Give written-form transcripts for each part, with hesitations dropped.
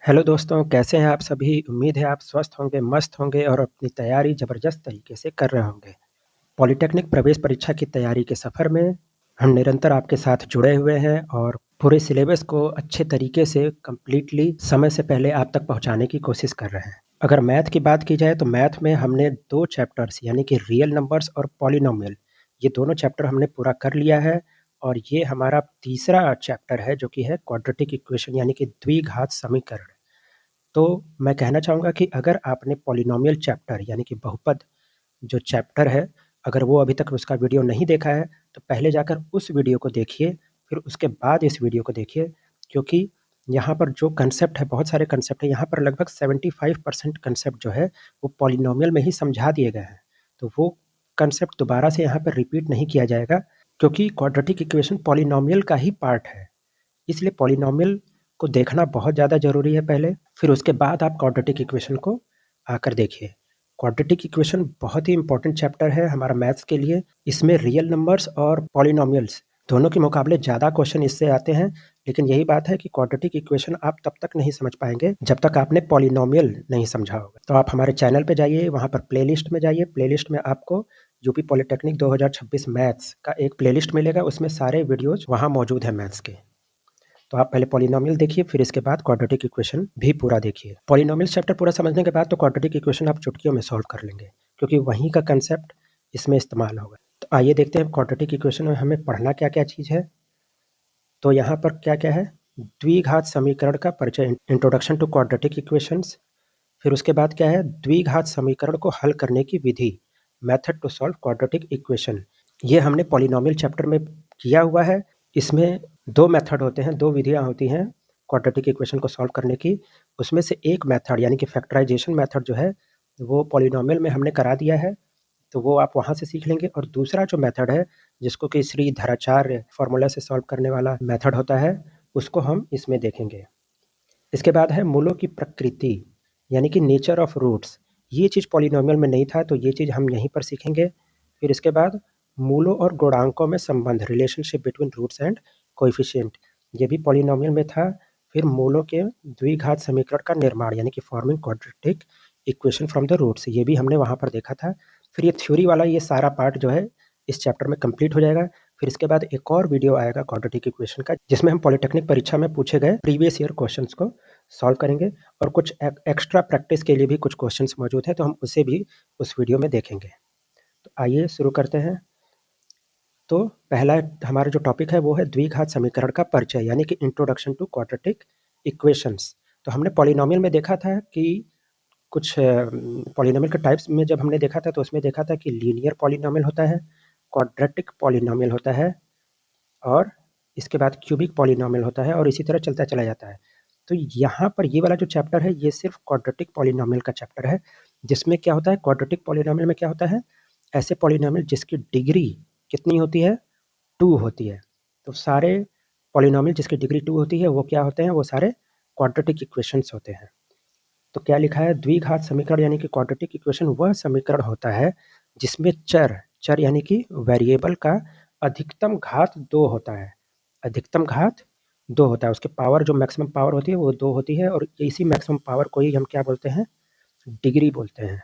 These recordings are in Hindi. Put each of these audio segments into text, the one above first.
हेलो दोस्तों, कैसे हैं आप सभी? उम्मीद है आप स्वस्थ होंगे, मस्त होंगे और अपनी तैयारी ज़बरदस्त तरीके से कर रहे होंगे। पॉलिटेक्निक प्रवेश परीक्षा की तैयारी के सफ़र में हम निरंतर आपके साथ जुड़े हुए हैं और पूरे सिलेबस को अच्छे तरीके से कंप्लीटली समय से पहले आप तक पहुंचाने की कोशिश कर रहे हैं। अगर मैथ की बात की जाए तो मैथ में हमने 2 चैप्टर्स यानी कि रियल नंबर्स और पॉलिनोमियल, ये दोनों चैप्टर हमने पूरा कर लिया है और ये हमारा तीसरा चैप्टर है जो कि है क्वाड्रेटिक इक्वेशन यानी कि द्विघात समीकरण। तो मैं कहना चाहूँगा कि अगर आपने पॉलिनोमियल चैप्टर यानी कि बहुपद जो चैप्टर है, अगर वो अभी तक उसका वीडियो नहीं देखा है, तो पहले जाकर उस वीडियो को देखिए, फिर उसके बाद इस वीडियो को देखिए, क्योंकि यहाँ पर जो कंसेप्ट है, बहुत सारे कंसेप्ट हैं, यहाँ पर लगभग 75% कंसेप्ट जो है, वो पॉलिनोमियल में ही समझा दिए गए हैं। तो वो कंसेप्ट दोबारा से यहाँ पर रिपीट नहीं किया जाएगा, क्योंकि क्वाड्रेटिक इक्वेशन पॉलिनोमियल का ही पार्ट है। इसलिए पॉलिनोमियल को देखना बहुत ज़्यादा ज़रूरी है पहले, फिर उसके बाद आप क्वाड्रेटिक इक्वेशन को आकर देखिए। क्वाड्रेटिक इक्वेशन बहुत ही इंपॉर्टेंट चैप्टर है हमारा मैथ्स के लिए। इसमें रियल नंबर्स और पॉलिनोमियल्स दोनों के मुकाबले ज़्यादा क्वेश्चन इससे आते हैं, लेकिन यही बात है कि क्वाड्रेटिक इक्वेशन आप तब तक नहीं समझ पाएंगे जब तक आपने पॉलिनोमियल नहीं समझा होगा। तो आप हमारे चैनल पे जाइए, वहाँ पर प्लेलिस्ट में जाइए, प्लेलिस्ट में आपको यूपी पॉलिटेक्निक 2026 मैथ्स का एक प्लेलिस्ट मिलेगा, उसमें सारे वीडियोज वहाँ मौजूद हैं मैथ्स के। तो आप पहले पॉलिनोमियल देखिए, फिर इसके बाद क्वाड्रेटिक इक्वेशन भी पूरा देखिए। पॉलिनोमियल चैप्टर पूरा समझने के बाद तो क्वाड्रेटिक इक्वेशन आप चुटकियों में सॉल्व कर लेंगे, क्योंकि वहीं का कंसेप्ट इसमें इस्तेमाल होगा। तो आइए देखते हैं क्वाड्रेटिक इक्वेशन में हमें पढ़ना क्या-क्या चीज़ है। तो यहाँ पर क्या-क्या है? द्विघात समीकरण का परिचय, इंट्रोडक्शन टू क्वाड्रेटिक इक्वेशंस। फिर उसके बाद क्या है? द्विघात समीकरण को हल करने की विधि, method to solve quadratic equation. ये हमने पॉलिनोमियल चैप्टर में किया हुआ है। इसमें 2 मेथड होते हैं, 2 विधियाँ होती हैं क्वाड्रेटिक इक्वेशन को सॉल्व करने की। उसमें से एक मेथड यानी कि फैक्टराइजेशन मेथड जो है, वो पॉलिनोमियल में हमने करा दिया है, तो वो आप वहाँ से सीख लेंगे। और दूसरा जो मेथड है, जिसको कि श्रीधराचार्य फॉर्मूला से सॉल्व करने वाला मेथड होता है, उसको हम इसमें देखेंगे। इसके बाद है मूलों की प्रकृति यानी कि नेचर ऑफ रूट्स। ये चीज़ पॉलिनोमियल में नहीं था, तो ये चीज़ हम यहीं पर सीखेंगे। फिर इसके बाद मूलों और गुणांकों में संबंध, relationship between roots and coefficient, ये भी पॉलिनोमियल में था। फिर मूलों के द्विघात समीकरण का निर्माण यानी कि forming quadratic equation from the roots, ये भी हमने वहाँ पर देखा था। फिर ये थ्योरी वाला ये सारा पार्ट जो है इस चैप्टर में कंप्लीट हो जाएगा। फिर इसके बाद एक और वीडियो आएगा क्वाड्रेटिक इक्वेशन का, जिसमें हम पॉलिटेक्निक परीक्षा में पूछे गए प्रीवियस ईयर क्वेश्चंस को सॉल्व करेंगे और कुछ एक्स्ट्रा प्रैक्टिस के लिए भी कुछ क्वेश्चंस मौजूद हैं, तो हम उसे भी उस वीडियो में देखेंगे। तो आइए शुरू करते हैं। तो पहला हमारा जो टॉपिक है वो है द्विघात समीकरण का परिचय यानी कि इंट्रोडक्शन टू क्वाड्रेटिक इक्वेशंस। तो हमने पॉलिनोमियल में देखा था कि कुछ पॉलिनोमियल के टाइप्स में जब हमने देखा था, तो उसमें देखा था कि लीनियर पॉलिनोमियल होता है, क्वाड्रेटिक पॉलिनोमियल होता है और इसके बाद क्यूबिक पॉलिनोमियल होता है और इसी तरह चलता चला जाता है। तो यहाँ पर ये वाला जो चैप्टर है, ये सिर्फ क्वाड्रेटिक पॉलिनोमियल का चैप्टर है, जिसमें क्या होता है, क्वाड्रेटिक पॉलिनोमियल में क्या होता है, ऐसे पॉलिनोमियल जिसकी डिग्री कितनी होती है, 2 होती है। तो सारे पॉलिनोमियल जिसकी डिग्री 2 होती है, वो क्या होते हैं, वो सारे क्वाड्रेटिक इक्वेशंस होते हैं। तो क्या लिखा है, द्विघात समीकरण यानी कि क्वाड्रेटिक इक्वेशन वह समीकरण होता है जिसमें चर चर यानी कि वेरिएबल का अधिकतम घात 2 होता है। अधिकतम घात 2 होता है, उसके पावर जो मैक्सिमम पावर होती है वो 2 होती है, और इसी मैक्सिमम पावर को ही हम क्या बोलते हैं, डिग्री बोलते हैं।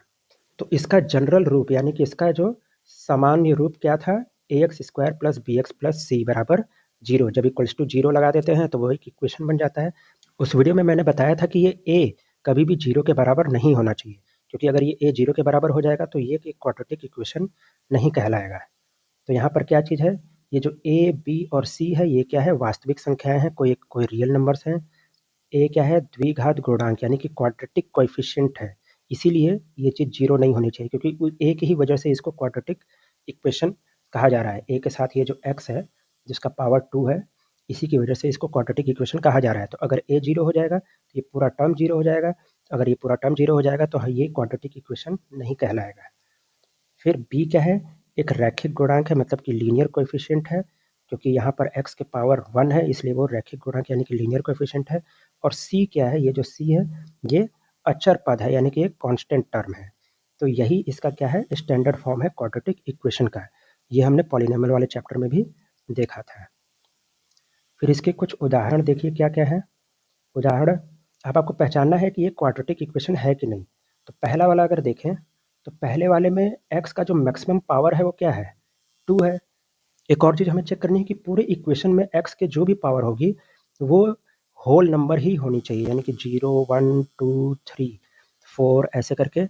तो इसका जनरल रूप यानी कि इसका जो सामान्य रूप क्या था, ax² plus bx plus c बराबर 0। जब इक्वल्स टू 0 लगा देते हैं तो वो एक इक्वेशन बन जाता है। उस वीडियो में मैंने बताया था कि ये a कभी भी 0 के बराबर नहीं होना चाहिए, क्योंकि अगर ये a 0 के बराबर हो जाएगा तो ये एक क्वाड्रेटिक इक्वेशन नहीं कहलाएगा। तो यहाँ पर क्या चीज़ है, ये जो a, b और c है, ये क्या है, वास्तविक संख्याएं हैं, कोई रियल नंबर्स हैं। ए क्या है, द्विघात गुणांक यानी कि क्वाड्रेटिक कोएफिशिएंट है, इसीलिए ये चीज़ 0 नहीं होनी चाहिए, क्योंकि एक ही वजह से इसको क्वाड्रेटिक इक्वेशन कहा जा रहा है। ए के साथ ये जो x है जिसका पावर 2 है, इसी की वजह से इसको क्वाड्रेटिक इक्वेशन कहा जा रहा है। तो अगर ए 0 हो जाएगा तो ये पूरा टर्म 0 हो जाएगा, अगर ये पूरा टर्म 0 हो जाएगा तो ये क्वाड्रेटिक इक्वेशन नहीं कहलाएगा। फिर बी क्या है, एक रैखिक गुणांक है, मतलब कि लीनियर कोएफिशिएंट है, क्योंकि यहाँ पर x के पावर 1 है, इसलिए वो रैखिक गुणांक यानी कि लीनियर कोएफिशिएंट है। और c क्या है, ये जो c है ये अचर पद है यानी कि एक कांस्टेंट टर्म है। तो यही इसका क्या है, स्टैंडर्ड फॉर्म है क्वाड्रेटिक इक्वेशन का। ये हमने पॉलिनोमियल वाले चैप्टर में भी देखा था। फिर इसके कुछ उदाहरण देखिए क्या क्या है। उदाहरण, अब आपको पहचानना है कि ये क्वाड्रेटिक इक्वेशन है कि नहीं। तो पहला वाला अगर देखें तो पहले वाले में x का जो मैक्सिमम पावर है वो क्या है, 2 है। एक और चीज़ हमें चेक करनी है कि पूरे इक्वेशन में x के जो भी पावर होगी वो होल नंबर ही होनी चाहिए, यानी कि 0 1 2 3 4 ऐसे करके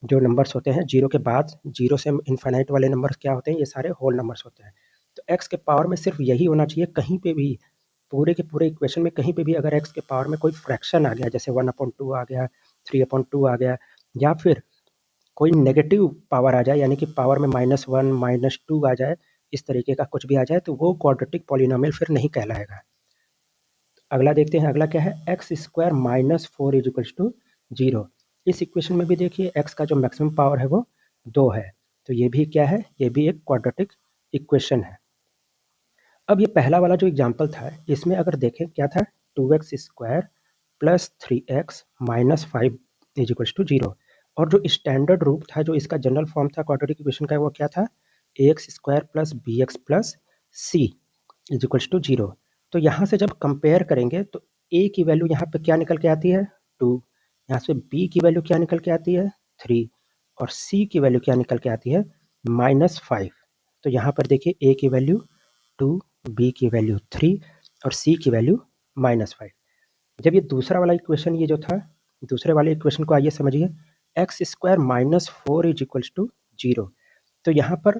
जो नंबर्स होते हैं, 0 के बाद 0 से इनफाइनाइट वाले नंबर्स क्या होते हैं, ये सारे होल नंबर्स होते हैं। तो x के पावर में सिर्फ यही होना चाहिए, कहीं पे भी पूरे के पूरे इक्वेशन में कहीं पे भी अगर x के पावर में कोई फ्रैक्शन आ गया, जैसे 1/2 आ गया, 3/2 आ गया, या फिर कोई नेगेटिव पावर आ जाए, यानी कि पावर में -1 -2 आ जाए, इस तरीके का कुछ भी आ जाए, तो वो क्वाड्रेटिक पॉलिनोमियल फिर नहीं कहलाएगा। अगला देखते हैं, अगला क्या है, x square minus 4 is equals to 0। इस इक्वेशन में भी देखिए x का जो मैक्सिमम पावर है वो 2 है, तो ये भी क्या है, ये भी एक क्वाड्रेटिक इक्वेशन है। अब ये पहला वाला जो एग्जाम्पल था, इसमें अगर देखें क्या था, 2x square plus 3x minus 5 is equals to 0। और जो स्टैंडर्ड रूप था, जो इसका जनरल फॉर्म था क्वाड्रेटिक इक्वेशन का, वो क्या था, ax square plus bx plus c is equals to 0। तो यहाँ से जब कंपेयर करेंगे तो a की वैल्यू यहाँ पे क्या निकल के आती है, 2। यहाँ से b की वैल्यू क्या निकल के आती है, 3। और c की वैल्यू क्या निकल के आती है, -5। तो यहाँ पर देखिए a की वैल्यू 2, b की वैल्यू 3 और c की वैल्यू -5। जब ये दूसरा वाला इक्वेशन, ये जो था दूसरे वाले इक्वेशन को आइए समझिए, x square minus 4 is equals to 0। तो यहाँ पर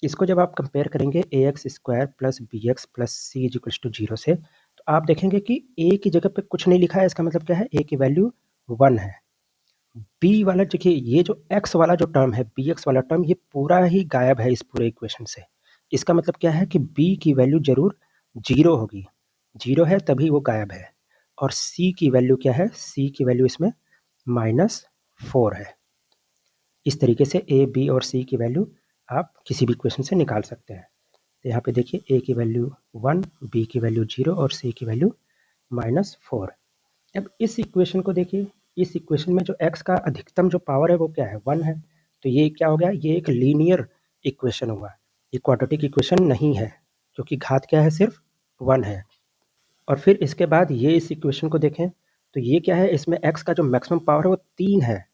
इसको जब आप कंपेयर करेंगे a x square plus b x plus c is equals to 0 से, तो आप देखेंगे कि ए की जगह पे कुछ नहीं लिखा है, इसका मतलब क्या है, ए की वैल्यू 1 है। बी वाला देखिए, ये जो एक्स वाला जो टर्म है, बी एक्स वाला टर्म, ये पूरा ही गायब है इस पूरे इक्वेशन से। इसका मतलब क्या है कि बी की वैल्यू जरूर 0 होगी, 0 है तभी वो गायब है। और सी की वैल्यू क्या है, सी की वैल्यू इसमें -4 है। इस तरीके से ए, बी और सी की वैल्यू आप किसी भी इक्वेशन से निकाल सकते हैं। तो यहाँ पे देखिए, ए की वैल्यू 1, बी की वैल्यू 0 और सी की वैल्यू -4। अब इस इक्वेशन को देखिए, इस इक्वेशन में जो x का अधिकतम जो पावर है वो क्या है, 1 है। तो ये क्या हो गया, ये एक लीनियर इक्वेशन हुआ, ये क्वाड्रेटिक इक्वेशन नहीं है, क्योंकि घात क्या है, सिर्फ 1 है। और फिर इसके बाद ये इस इक्वेशन को देखें तो ये क्या है, इसमें x का जो मैक्सिमम पावर है वो 3 है।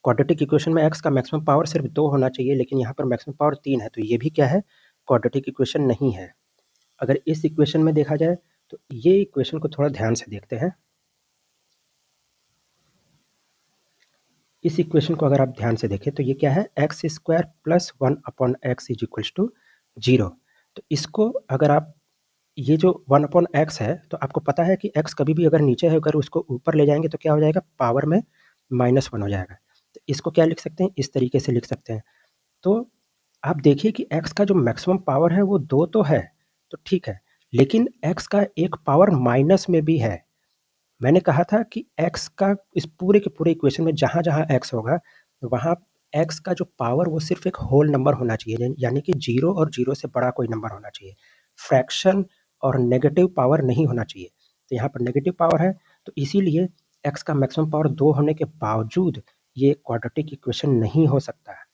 क्वाड्रेटिक इक्वेशन में x का मैक्सिमम पावर सिर्फ 2 होना चाहिए, लेकिन यहाँ पर मैक्सिमम पावर 3 है, तो ये भी क्या है, क्वाड्रेटिक इक्वेशन नहीं है। अगर इस इक्वेशन में देखा जाए तो ये इक्वेशन को थोड़ा ध्यान से देखते हैं। इस इक्वेशन को अगर आप ध्यान से देखें तो ये क्या है, x square plus 1/x is equals to 0। तो इसको अगर आप, ये जो 1/x है, तो आपको पता है कि x कभी भी अगर नीचे है, अगर उसको ऊपर ले जाएंगे तो क्या हो जाएगा, पावर में -1 हो जाएगा। तो इसको क्या लिख सकते हैं, इस तरीके से लिख सकते हैं। तो आप देखिए कि x का जो मैक्सिमम पावर है वो 2 तो है, तो ठीक है, लेकिन x का एक पावर माइनस में भी है। मैंने कहा था कि x का इस पूरे के पूरे इक्वेशन में जहाँ जहाँ x होगा, वहाँ x का जो पावर वो सिर्फ एक होल नंबर होना चाहिए, यानी कि 0 और 0 से बड़ा कोई नंबर होना चाहिए, फ्रैक्शन और नेगेटिव पावर नहीं होना चाहिए। तो यहाँ पर नेगेटिव पावर है, तो इसीलिए x का मैक्सिमम पावर 2 होने के बावजूद ये क्वाड्रेटिक इक्वेशन नहीं हो सकता है।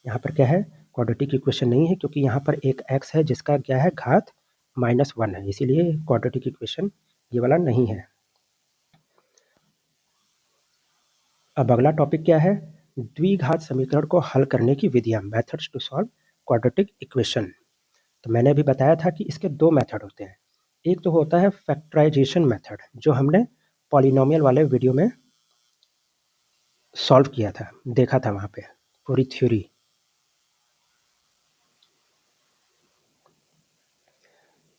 यहाँ पर क्या है, क्वाड्रेटिक इक्वेशन नहीं है, क्योंकि यहाँ पर एक x है जिसका क्या है, घात -1 है, इसीलिए क्वाड्रेटिक इक्वेशन ये वाला नहीं है। अब अगला टॉपिक क्या है, द्विघात समीकरण को हल करने की विधियां, methods to solve quadratic equation. तो मैंने अभी बताया था कि इसके 2 मेथड होते हैं। एक तो होता है फैक्टराइजेशन मेथड, जो हमने पॉलिनोमियल वाले वीडियो में सॉल्व किया था, देखा था वहाँ पे पूरी थ्योरी।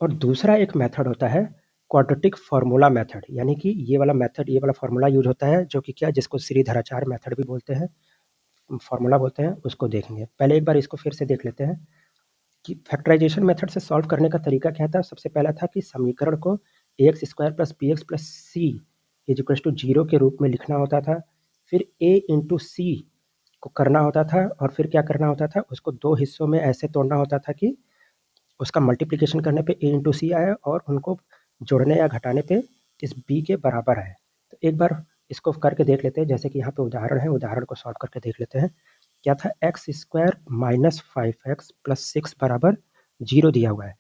और दूसरा एक मेथड होता है क्वाड्रेटिक फार्मूला मेथड, यानी कि ये वाला मेथड, ये वाला फार्मूला यूज होता है, जो कि क्या, जिसको श्रीधराचार्य मेथड भी बोलते हैं, फार्मूला बोलते हैं, उसको देखेंगे। पहले एक बार इसको फिर से देख लेते हैं कि फैक्टराइजेशन मेथड से सॉल्व करने का तरीका क्या था। सबसे पहला था कि समीकरण को ax square plus b x plus c is equal to 0 के रूप में लिखना होता था। फिर a इंटू सी को करना होता था, और फिर क्या करना होता था, उसको 2 हिस्सों में ऐसे तोड़ना होता था कि उसका मल्टीप्लिकेशन करने पे a इंटू सी आए, और उनको जोड़ने या घटाने पे इस b के बराबर आए। तो एक बार इसको करके देख लेते हैं, जैसे कि यहाँ पे उदाहरण है, उदाहरण को सॉल्व करके देख लेते हैं। क्या था, x square minus 5x plus 6 बराबर 0 दिया हुआ है।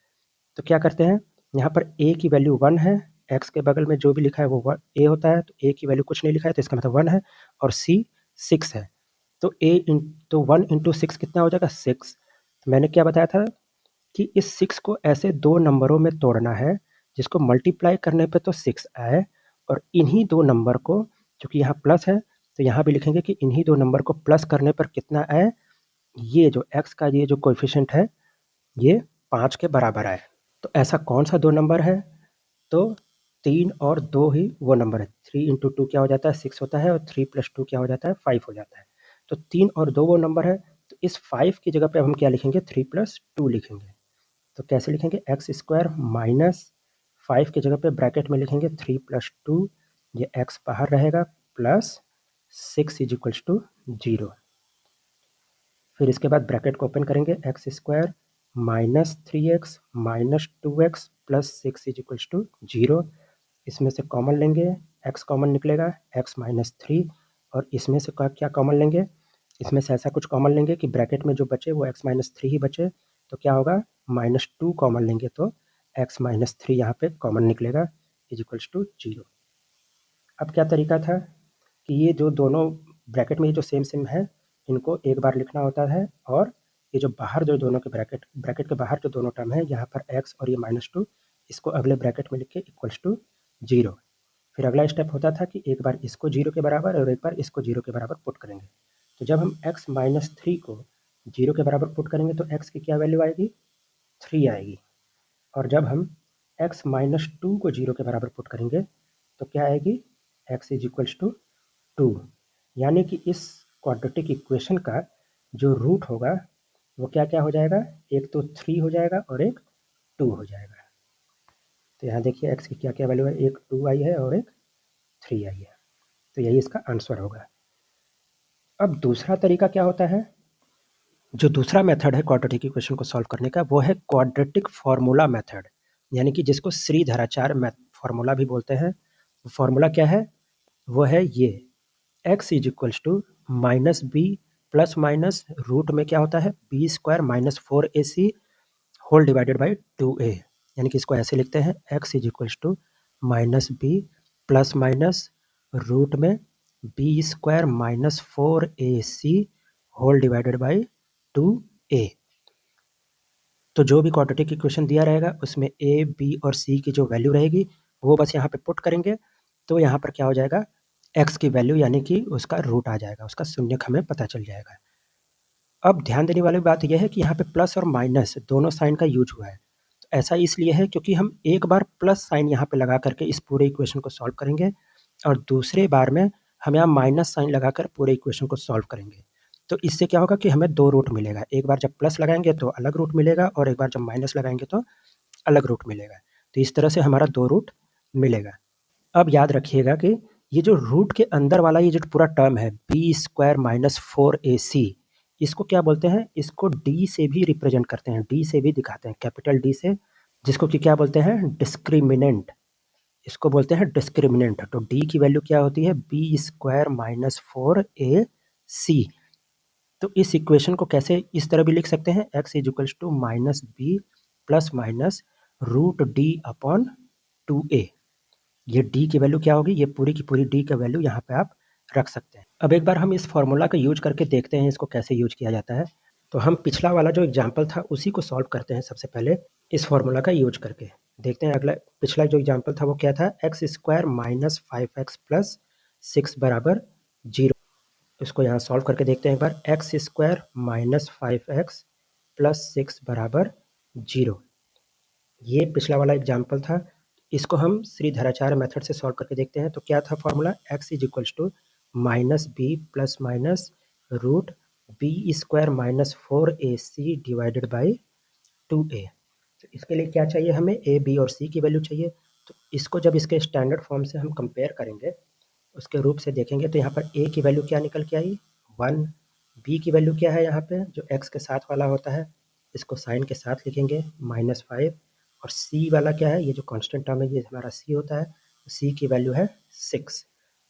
तो क्या करते हैं, यहाँ पर a की वैल्यू 1 है, एक्स के बगल में जो भी लिखा है वो ए होता है, तो ए की वैल्यू कुछ नहीं लिखा है तो इसका मतलब 1 है, और सी 6 है। तो 1 इंटू 6 कितना हो जाएगा? 6। तो मैंने क्या बताया था कि इस 6 को ऐसे 2 नंबरों में तोड़ना है जिसको मल्टीप्लाई करने पे तो 6 आए, और इन्हीं 2 नंबर को, चूँकि यहाँ प्लस है तो यहाँ भी लिखेंगे कि इन्हीं 2 नंबर को प्लस करने पर कितना आए, ये जो x का ये जो कोएफ़िशिएंट है ये 5 के बराबर आए। तो ऐसा कौन सा 2 नंबर है? तो 3 और 2 ही वो नंबर है। 3 इंटू 2 क्या हो जाता है? 6 होता है, और 3 प्लस 2 क्या हो जाता है? 5 हो जाता है। तो 3 और 2 वो नंबर है, तो इस 5 की जगह पे अब हम क्या लिखेंगे? 3 प्लस 2 लिखेंगे। तो कैसे लिखेंगे? एक्स स्क्वायर माइनस 5 की जगह पे ब्रैकेट में लिखेंगे 3 प्लस 2, ये x बाहर रहेगा, प्लस 6 इज इक्वल्स टू 0। फिर इसके बाद ब्रैकेट को ओपन करेंगे, x square minus 3x minus 2x plus 6 is equals to 0। इसमें से कॉमन लेंगे, x कॉमन निकलेगा, x माइनस 3, और इसमें से क्या कॉमन लेंगे? इसमें से ऐसा कुछ कॉमन लेंगे कि ब्रैकेट में जो बचे वो x माइनस 3 ही बचे, तो क्या होगा? माइनस 2 कॉमन लेंगे तो x माइनस 3 यहाँ पे कॉमन निकलेगा, इज इक्वल्स टू 0। अब क्या तरीका था कि ये जो दोनों ब्रैकेट में ये जो सेम सेम है इनको एक बार लिखना होता है, और ये जो बाहर जो दोनों के ब्रैकेट के बाहर जो दोनों टर्म है यहाँ पर x और ये माइनस 2, इसको अगले ब्रैकेट में लिख के इक्वल्स टू 0। फिर अगला स्टेप होता था कि एक बार इसको 0 के बराबर और एक बार इसको 0 के बराबर पुट करेंगे। तो जब हम x माइनस 3 को 0 के बराबर पुट करेंगे तो x की क्या वैल्यू आएगी? 3 आएगी। और जब हम x माइनस 2 को 0 के बराबर पुट करेंगे तो क्या आएगी? x is equals to 2। यानी कि इस क्वाड्रेटिक इक्वेशन का जो रूट होगा वो क्या क्या हो जाएगा? एक तो 3 हो जाएगा और एक 2 हो जाएगा। तो यहाँ देखिए x की क्या क्या वैल्यू है, एक 2 आई है और एक 3 आई है। तो यही इसका आंसर होगा। अब दूसरा तरीका क्या होता है? जो दूसरा मेथड है क्वाड्रेटिक इक्वेशन को सॉल्व करने का वो है क्वाड्रेटिक फार्मूला मेथड, यानी कि जिसको श्रीधराचार्य फार्मूला भी बोलते हैं। फार्मूला क्या है? वो है ये, x is equals to minus b plus minus root में क्या होता है? B square minus 4ac whole divided by 2a। यानी कि इसको ऐसे लिखते हैं, x is equals to minus b plus minus root में b square minus 4ac whole divided by 2a। तो जो भी क्वाड्रेटिक इक्वेशन दिया रहेगा उसमें a, b और c की जो वैल्यू रहेगी वो बस यहाँ पे पुट करेंगे, तो यहाँ पर क्या हो जाएगा? x की वैल्यू यानी कि उसका रूट आ जाएगा, उसका शून्यक हमें पता चल जाएगा। अब ध्यान देने वाली बात यह है कि यहाँ पे प्लस और माइनस दोनों साइन का यूज हुआ है। तो ऐसा इसलिए है क्योंकि हम एक बार प्लस साइन यहाँ पे लगा करके इस पूरे इक्वेशन को सॉल्व करेंगे, और दूसरे बार में हम यहाँ माइनस साइन लगाकर पूरे इक्वेशन को सॉल्व करेंगे। तो इससे क्या होगा कि हमें 2 रूट मिलेगा। एक बार जब प्लस लगाएंगे तो अलग रूट मिलेगा, और एक बार जब माइनस लगाएंगे तो अलग रूट मिलेगा। तो इस तरह से हमारा 2 रूट मिलेगा। अब याद रखिएगा कि ये जो रूट के अंदर वाला ये जो पूरा टर्म है बी स्क्वायर माइनस 4ac, इसको क्या बोलते हैं? इसको डी से भी रिप्रेजेंट करते हैं, डी से भी दिखाते हैं, कैपिटल डी से, जिसको कि क्या बोलते हैं? डिस्क्रिमिनेंट। इसको बोलते हैं डिस्क्रिमिनेंट। तो डी की वैल्यू क्या होती है? B square minus 4ac। तो इस इक्वेशन को कैसे इस तरह भी लिख सकते हैं, x is equals to minus b plus minus root d upon 2a। ये d की वैल्यू क्या होगी? ये पूरी की पूरी d का वैल्यू यहाँ पे आप रख सकते हैं। अब एक बार हम इस फॉर्मूला का यूज करके देखते हैं इसको कैसे यूज किया जाता है। तो हम पिछला वाला जो एग्जाम्पल था उसी को सॉल्व करते हैं सबसे पहले इस फॉर्मूला का यूज करके। देखते हैं अगला पिछला जो एग्जाम्पल था वो क्या था? X square minus 5x plus 6 बराबर 0। इसको यहाँ सॉल्व करके देखते हैं एक बार। X square minus 5x plus 6 बराबर 0, ये पिछला वाला एग्जाम्पल था। इसको हम श्रीधराचार्य मेथड से सॉल्व करके देखते हैं। तो क्या था formula? x is equals to minus b plus minus root b square minus 4ac divided by 2a। तो इसके लिए क्या चाहिए हमें? a, b और c की वैल्यू चाहिए। तो इसको जब इसके स्टैंडर्ड फॉर्म से हम कंपेयर करेंगे, उसके रूप से देखेंगे, तो यहाँ पर a की वैल्यू क्या निकल के आई? 1। b की वैल्यू क्या है? यहाँ पे जो x के साथ वाला होता है इसको साइन के साथ लिखेंगे -5। और c वाला क्या है? ये जो कांस्टेंट टर्म है ये हमारा c होता है, c की वैल्यू है 6।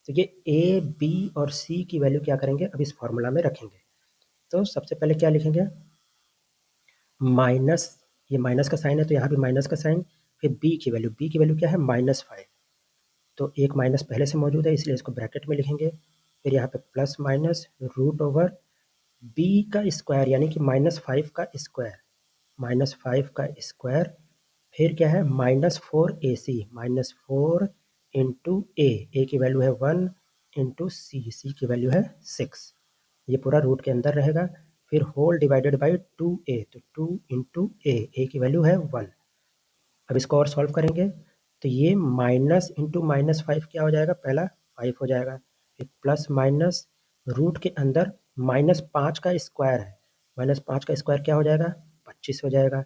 तो ये a, b और c की वैल्यू क्या करेंगे? अब इस फॉर्मूला में रखेंगे। तो सबसे पहले क्या लिखेंगे? माइनस, ये माइनस का साइन है तो यहाँ भी माइनस का साइन, फिर बी की वैल्यू क्या है -5, तो एक माइनस पहले से मौजूद है इसलिए इसको ब्रैकेट में लिखेंगे। फिर यहाँ पे plus minus root over b का स्क्वायर यानी कि -5 का स्क्वायर, -5 का स्क्वायर, फिर क्या है -4ac, -4 इंटू ए की वैल्यू है 1 इंटू सी की वैल्यू है 6, ये पूरा रूट के अंदर रहेगा। फिर होल डिवाइडेड बाई 2a, तो 2 इंटू ए की वैल्यू है 1। अब इसको और सॉल्व करेंगे तो ये माइनस इंटू -5 क्या हो जाएगा, पहला 5 हो जाएगा, फिर प्लस माइनस रूट के अंदर -5 का स्क्वायर है, -5 का स्क्वायर क्या हो जाएगा, 25 हो जाएगा।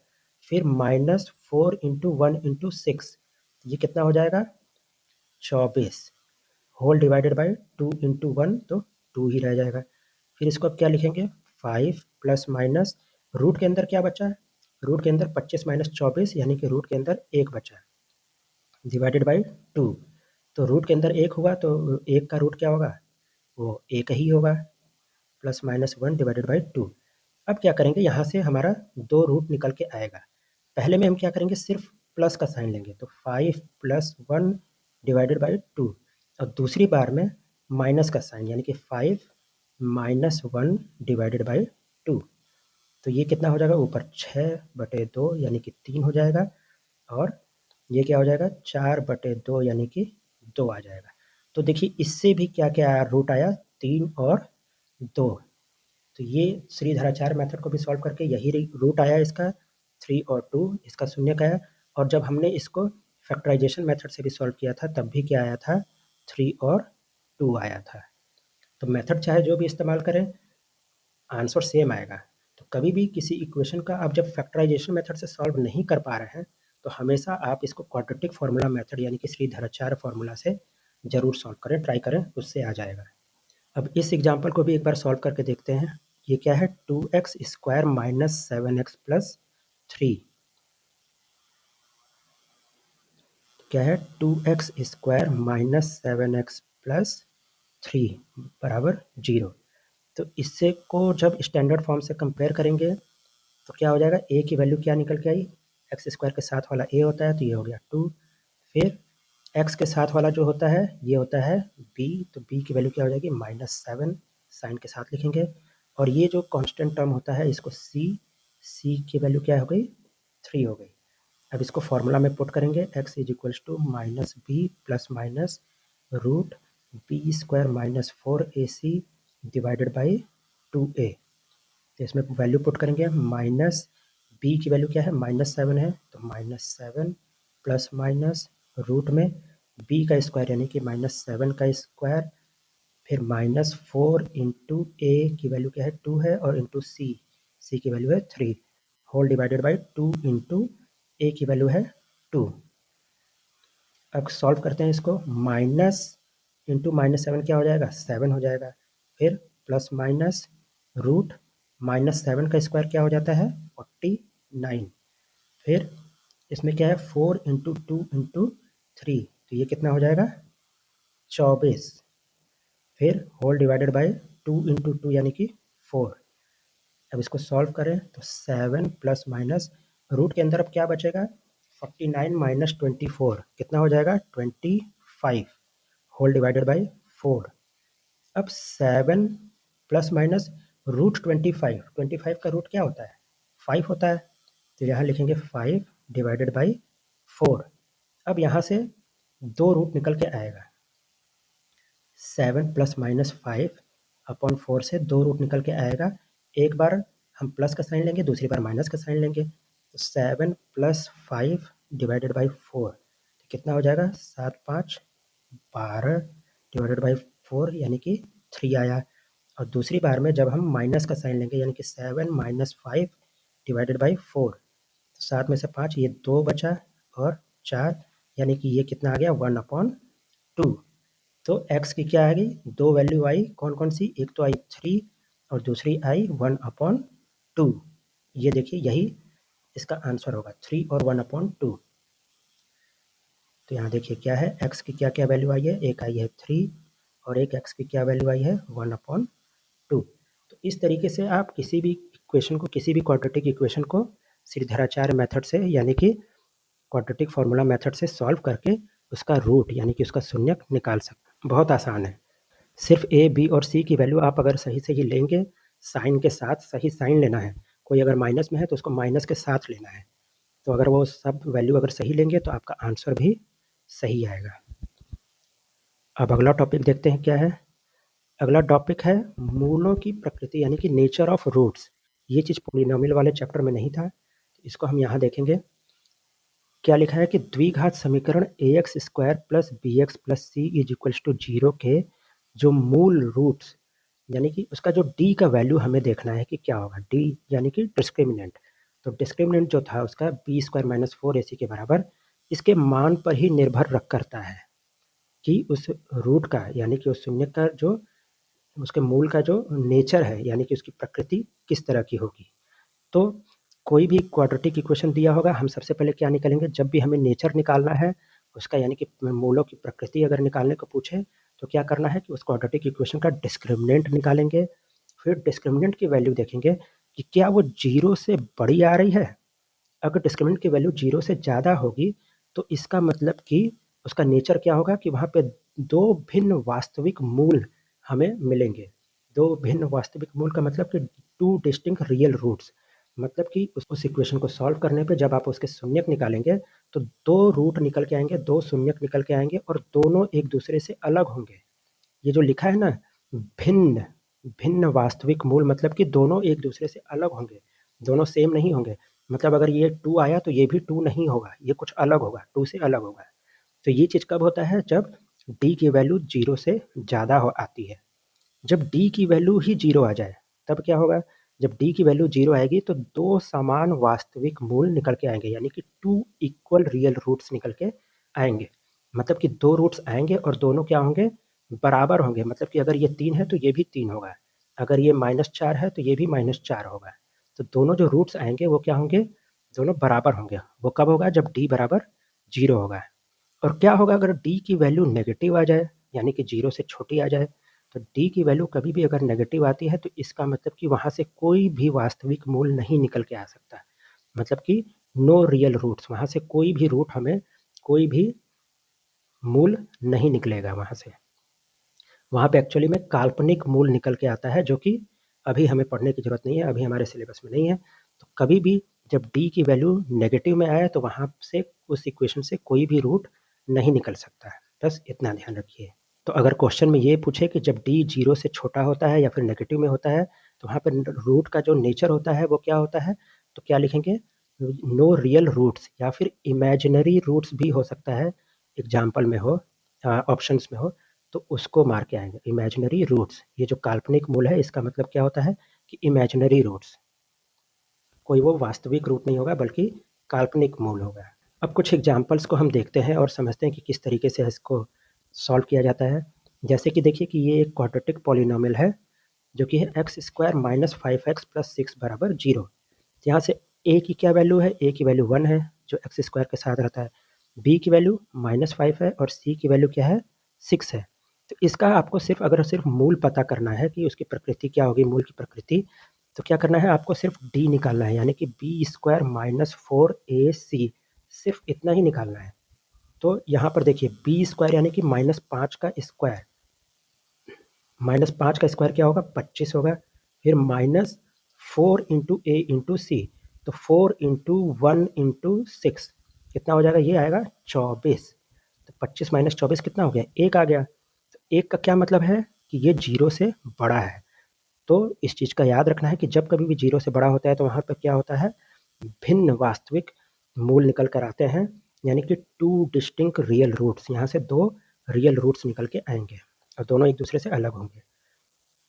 फिर -4 इंटू 1 इंटू 6, ये कितना हो जाएगा, 24, होल डिवाइडेड बाई 2 इंटू 1, तो 2 ही रह जाएगा। फिर इसको अब क्या लिखेंगे, 5 प्लस माइनस रूट के अंदर क्या बचा, रूट के अंदर 25 माइनस 24 यानी कि रूट के अंदर 1 बचा, डिवाइडेड बाई 2, तो रूट के अंदर 1 हुआ तो 1 का रूट क्या होगा, वो 1 ही होगा, प्लस माइनस 1 डिवाइडेड बाई 2। अब क्या करेंगे, यहाँ से हमारा 2 रूट निकल के आएगा, पहले में हम क्या करेंगे, सिर्फ प्लस का साइन लेंगे, तो 5 प्लस 1 डिवाइडेड बाई 2, और दूसरी बार में माइनस का साइन यानी कि 5 माइनस 1 डिवाइडेड बाई 2, तो ये कितना हो जाएगा, ऊपर 6/2 यानी कि 3 हो जाएगा, और ये क्या हो जाएगा, 4/2 यानी कि 2 आ जाएगा। तो देखिए इससे भी क्या क्या आया, रूट आया 3 और 2, तो ये श्रीधराचार्य मेथड को भी सॉल्व करके यही रूट आया इसका 3 और 2, इसका शून्य का आया। और जब हमने इसको फैक्टराइजेशन मेथड से भी सॉल्व किया था तब भी क्या आया था, 3 और 2 आया था। तो मेथड चाहे जो भी इस्तेमाल करें आंसर सेम आएगा। तो कभी भी किसी इक्वेशन का आप जब फैक्टराइजेशन मेथड से सॉल्व नहीं कर पा रहे हैं तो हमेशा आप इसको क्वाड्रेटिक फार्मूला मेथड यानी कि श्रीधराचार्य फार्मूला से ज़रूर सॉल्व करें, ट्राई करें, उससे आ जाएगा। अब इस एग्जाम्पल को भी एक बार सॉल्व करके देखते हैं। ये क्या है, 2x square minus 7x plus 3, क्या है 2x square minus 7x plus 3 बराबर 0। तो इससे को जब स्टैंडर्ड फॉर्म से कंपेयर करेंगे तो क्या हो जाएगा, a की वैल्यू क्या निकल के आई, एक्स स्क्वायर के साथ वाला a होता है तो ये हो गया 2, फिर x के साथ वाला जो होता है ये होता है b, तो b की वैल्यू क्या हो जाएगी, -7, साइन के साथ लिखेंगे, और ये जो कांस्टेंट टर्म होता है इसको c की वैल्यू क्या हो गई, 3 हो गई। अब इसको फॉर्मूला में पुट करेंगे, x is equals to minus b plus minus root b square minus 4ac divided by 2a, तो इसमें वैल्यू पुट करेंगे, माइनस बी की वैल्यू क्या है, -7 है, तो -7 प्लस माइनस रूट में बी का स्क्वायर यानी कि -7 का स्क्वायर, फिर -4 इंटू ए की वैल्यू क्या है, 2 है, और इंटू सी की वैल्यू है 3, whole divided by 2 into a की वैल्यू है 2। अब सॉल्व करते हैं इसको, माइनस इंटू -7 क्या हो जाएगा, 7 हो जाएगा, फिर प्लस माइनस रूट -7 का स्क्वायर क्या हो जाता है, 49, फिर इसमें क्या है 4 इंटू 2 इंटू 3, तो ये कितना हो जाएगा, 24, फिर होल डिवाइडेड बाई 2 इंटू 2 यानी कि 4। अब इसको सॉल्व करें तो 7 प्लस माइनस रूट के अंदर अब क्या बचेगा, 49 माइनस 24 कितना हो जाएगा, 25, होल डिवाइडेड बाई 4। अब 7 प्लस माइनस रूट 25 का रूट क्या होता है, 5 होता है, तो यहाँ लिखेंगे 5 डिवाइडेड बाई 4। अब यहाँ से 2 रूट निकल के आएगा, 7 प्लस माइनस 5 अपॉन 4 से 2 रूट निकल के आएगा, एक बार हम प्लस का साइन लेंगे दूसरी बार माइनस का साइन लेंगे, तो 7 प्लस 5 डिवाइडेड बाई 4, तो कितना हो जाएगा, 7 5 12 डिवाइडेड बाई 4 यानी कि 3 आया, और दूसरी बार में जब हम माइनस का साइन लेंगे यानी कि 7 माइनस 5 डिवाइडेड बाई 4, तो 7 में से 5 ये 2 बचा और 4 यानी कि ये कितना आ गया, 1/2। तो x की क्या आ गई, दो वैल्यू आई, कौन कौन सी, एक तो आई 3 और दूसरी आई 1/2। ये देखिए यही इसका आंसर होगा, 3 और 1/2। तो यहाँ देखिए क्या है, x की क्या क्या वैल्यू आई है, एक आई है 3 और एक x की क्या वैल्यू आई है, 1/2। तो इस तरीके से आप किसी भी इक्वेशन को, किसी भी क्वाड्रेटिक इक्वेशन को श्रीधराचार्य मेथड से यानी कि क्वाड्रेटिक फार्मूला मेथड से सॉल्व करके उसका रूट यानी कि उसका शून्यक निकाल सकते। बहुत आसान है। सिर्फ ए, बी और सी की वैल्यू आप अगर सही सही लेंगे, साइन के साथ सही साइन लेना है। कोई अगर माइनस में है तो उसको माइनस के साथ लेना है। तो अगर वो सब वैल्यू अगर सही लेंगे तो आपका आंसर भी सही आएगा। अब अगला टॉपिक देखते हैं क्या है। अगला टॉपिक है मूलों की प्रकृति यानी कि नेचर ऑफ रूट्स। ये चीज़ पॉलिनोमियल वाले चैप्टर में नहीं था, इसको हम यहाँ देखेंगे। क्या लिखा है कि द्विघात समीकरण ax square plus b x plus c is equals to 0 के जो मूल रूट्स यानी कि उसका जो d का वैल्यू हमें देखना है कि क्या होगा। d यानी कि डिस्क्रिमिनेंट। तो डिस्क्रिमिनेंट जो था उसका बी स्क्वायर माइनस 4ac के बराबर इसके मान पर ही निर्भर रख करता है कि उस रूट का यानी कि उस शून्य का जो उसके मूल का जो नेचर है यानी कि उसकी प्रकृति किस तरह की होगी। तो कोई भी क्वाड्रेटिक इक्वेशन दिया होगा, हम सबसे पहले क्या निकालेंगे, जब भी हमें नेचर निकालना है उसका यानी कि मूलों की प्रकृति अगर निकालने को पूछे तो क्या करना है कि उस क्वाड्रेटिक इक्वेशन का डिस्क्रिमिनेंट निकालेंगे। फिर डिस्क्रिमिनेंट की वैल्यू देखेंगे कि क्या वो 0 से बड़ी आ रही है। अगर डिस्क्रिमिनेंट की वैल्यू 0 से ज़्यादा होगी तो इसका मतलब कि उसका नेचर क्या होगा कि वहाँ पे दो भिन्न वास्तविक मूल हमें मिलेंगे। दो भिन्न वास्तविक मूल का मतलब कि टू डिस्टिंक्ट रियल रूट्स। मतलब कि उस इक्वेशन को सॉल्व करने पे जब आप उसके शून्यक निकालेंगे तो दो रूट निकल के आएंगे, दो शून्यक निकल के आएंगे और दोनों एक दूसरे से अलग होंगे। ये जो लिखा है ना भिन्न भिन्न वास्तविक मूल मतलब कि दोनों एक दूसरे से अलग होंगे, दोनों सेम नहीं होंगे। मतलब अगर ये 2 आया तो ये भी 2 नहीं होगा, ये कुछ अलग होगा, 2 से अलग होगा। तो ये चीज़ कब होता है, जब d की वैल्यू 0 से ज़्यादा आती है। जब d की वैल्यू ही 0 आ जाए तब क्या होगा, जब d की वैल्यू 0 आएगी तो दो समान वास्तविक मूल निकल के आएंगे यानी कि 2 इक्वल रियल रूट्स निकल के आएंगे। मतलब कि दो रूट्स आएंगे और दोनों क्या होंगे, बराबर होंगे। मतलब कि अगर ये 3 है तो ये भी 3 होगा, अगर ये -4 है तो ये भी -4 होगा। तो दोनों जो रूट्स आएंगे वो क्या होंगे, दोनों बराबर होंगे। वो कब होगा, जब d बराबर 0 होगा। और क्या होगा अगर d की वैल्यू नेगेटिव आ जाए यानी कि 0 से छोटी आ जाए। तो d की वैल्यू कभी भी अगर नेगेटिव आती है तो इसका मतलब कि वहाँ से कोई भी वास्तविक मूल नहीं निकल के आ सकता। मतलब कि नो रियल रूट्स, वहाँ से कोई भी रूट हमें कोई भी मूल नहीं निकलेगा वहाँ से। वहाँ पे एक्चुअली में काल्पनिक मूल निकल के आता है जो कि अभी हमें पढ़ने की ज़रूरत नहीं है, अभी हमारे सिलेबस में नहीं है। तो कभी भी जब d की वैल्यू नेगेटिव में आए तो वहाँ से उस इक्वेशन से कोई भी रूट नहीं निकल सकता है। बस इतना ध्यान रखिए। तो अगर क्वेश्चन में ये पूछे कि जब d 0 से छोटा होता है या फिर नेगेटिव में होता है तो वहाँ पर रूट का जो नेचर होता है वो क्या होता है, तो क्या लिखेंगे, नो रियल रूट्स या फिर इमेजिनरी रूट्स भी हो सकता है, एग्जाम्पल में हो, ऑप्शंस में हो तो उसको मार के आएंगे इमेजिनरी रूट्स। ये जो काल्पनिक मूल है इसका मतलब क्या होता है कि इमेजिनरी रूट्स, कोई वो वास्तविक रूट नहीं होगा बल्कि काल्पनिक मूल होगा। अब कुछ एग्जाम्पल्स को हम देखते हैं और समझते हैं कि किस तरीके से इसको सॉल्व किया जाता है। जैसे कि देखिए कि ये एक क्वाड्रेटिक पॉलिनोमियल है जो कि है x square minus 5x plus 6 बराबर 0। यहाँ से a की क्या वैल्यू है, a की वैल्यू 1 है जो एक्स स्क्वायर के साथ रहता है, b की वैल्यू -5 है और c की वैल्यू क्या है, 6 है। तो इसका आपको सिर्फ अगर सिर्फ मूल पता करना है कि उसकी प्रकृति क्या होगी, मूल की प्रकृति, तो क्या करना है आपको सिर्फ d निकालना है यानी कि बी स्क्वायर माइनस 4ac, सिर्फ इतना ही निकालना है। तो यहाँ पर देखिए बी स्क्वायर यानी कि -5 का स्क्वायर, -5 का स्क्वायर क्या होगा, 25 होगा। फिर -4 इंटू ए इंटू सी, तो 4 इंटू 1 इंटू 6 कितना हो जाएगा, ये आएगा 24। तो 25 माइनस 24 कितना हो गया, 1 आ गया। तो 1 का क्या मतलब है कि ये 0 से बड़ा है। तो इस चीज़ का याद रखना है कि जब कभी भी 0 से बड़ा होता है तो वहाँ पर क्या होता है, भिन्न वास्तविक मूल निकल कर आते हैं यानी कि टू डिस्टिंक्ट रियल रूट्स, यहाँ से दो रियल रूट्स निकल के आएंगे और दोनों एक दूसरे से अलग होंगे।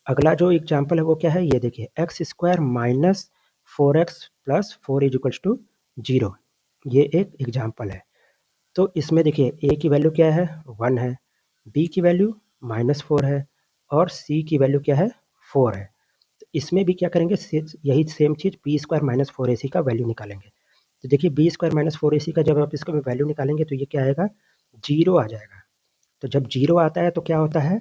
अगला जो एग्जाम्पल है वो क्या है, ये देखिए x square minus 4x plus 4 is equals to 0, ये एक एग्जाम्पल है। तो इसमें देखिए a की वैल्यू क्या है, 1 है, b की वैल्यू -4 है और c की वैल्यू क्या है, 4 है। तो इसमें भी क्या करेंगे, यही सेम चीज़ बी स्क्वायर माइनस 4ac का वैल्यू निकालेंगे। तो देखिए बी स्क्वायर माइनस 4ac का जब आप इसका वैल्यू निकालेंगे तो ये क्या आएगा, 0 आ जाएगा। तो जब 0 आता है तो क्या होता है,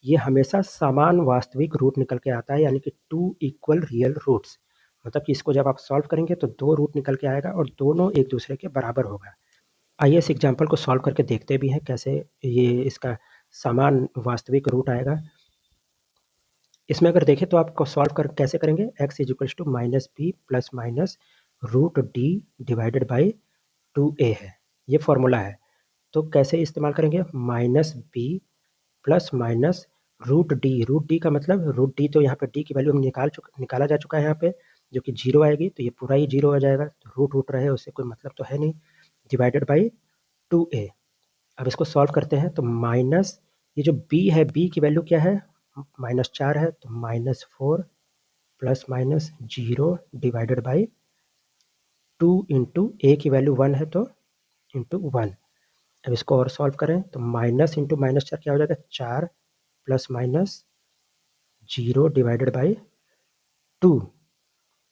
ये हमेशा समान वास्तविक रूट निकल के आता है यानी कि टू इक्वल रियल रूट्स। मतलब कि इसको जब आप सॉल्व करेंगे तो दो रूट निकल के आएगा और दोनों एक दूसरे के बराबर होगा। आइए इस एग्जाम्पल को सॉल्व करके देखते भी हैं कैसे ये इसका समान वास्तविक रूट आएगा। इसमें अगर देखें तो आपको सॉल्व कर कैसे करेंगे, x is equals to minus b plus minus root d divided by 2a है, ये फॉर्मूला है। तो कैसे इस्तेमाल करेंगे, minus b plus minus root d का मतलब रूट डी, तो यहाँ पे डी की वैल्यू हम निकाला जा चुका है यहाँ पे, जो कि जीरो आएगी, तो ये पूरा ही जीरो हो जाएगा, तो रूट रूट रहे उससे कोई मतलब तो है नहीं, डिवाइडेड बाई 2a। अब इसको सॉल्व करते हैं तो माइनस ये जो b है, b की वैल्यू क्या है, -4 है, तो -4 plus minus zero divided by 2 into a की वैल्यू 1 है तो इंटू 1। अब इसको और सॉल्व करें तो माइनस इंटू -4 क्या हो जाएगा, 4 plus minus zero divided by 2।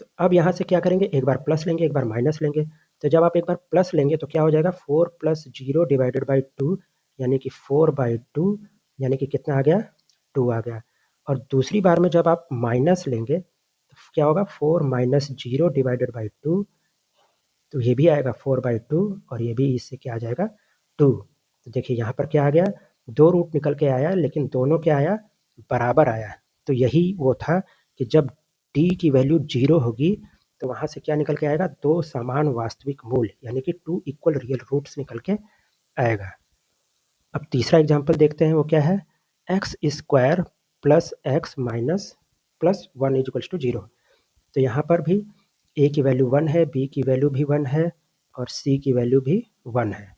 तो अब यहाँ से क्या करेंगे, एक बार प्लस लेंगे एक बार माइनस लेंगे, तो जब आप एक बार प्लस लेंगे तो क्या हो जाएगा, 4 प्लस जीरो डिवाइडेड बाई 2 यानी कि 4/2, यानी कि कितना आ गया, 2 आ गया। और दूसरी बार में जब आप माइनस लेंगे तो क्या होगा, 4 माइनस जीरो डिवाइडेड बाई 2, तो ये भी आएगा 4/2 और ये भी इससे क्या आ जाएगा, 2। तो देखिए यहाँ पर क्या आ गया, दो रूट निकल के आया लेकिन दोनों क्या आया, बराबर आया। तो यही वो था कि जब डी की वैल्यू जीरो होगी तो वहाँ से क्या निकल के आएगा, दो समान वास्तविक मूल यानी कि 2 इक्वल रियल रूट्स निकल के आएगा। अब तीसरा एग्जाम्पल देखते हैं, वो क्या है, x square plus x minus plus 1 is equals to 0। तो यहाँ पर भी a की वैल्यू 1 है, b की वैल्यू भी 1 है और c की वैल्यू भी 1 है।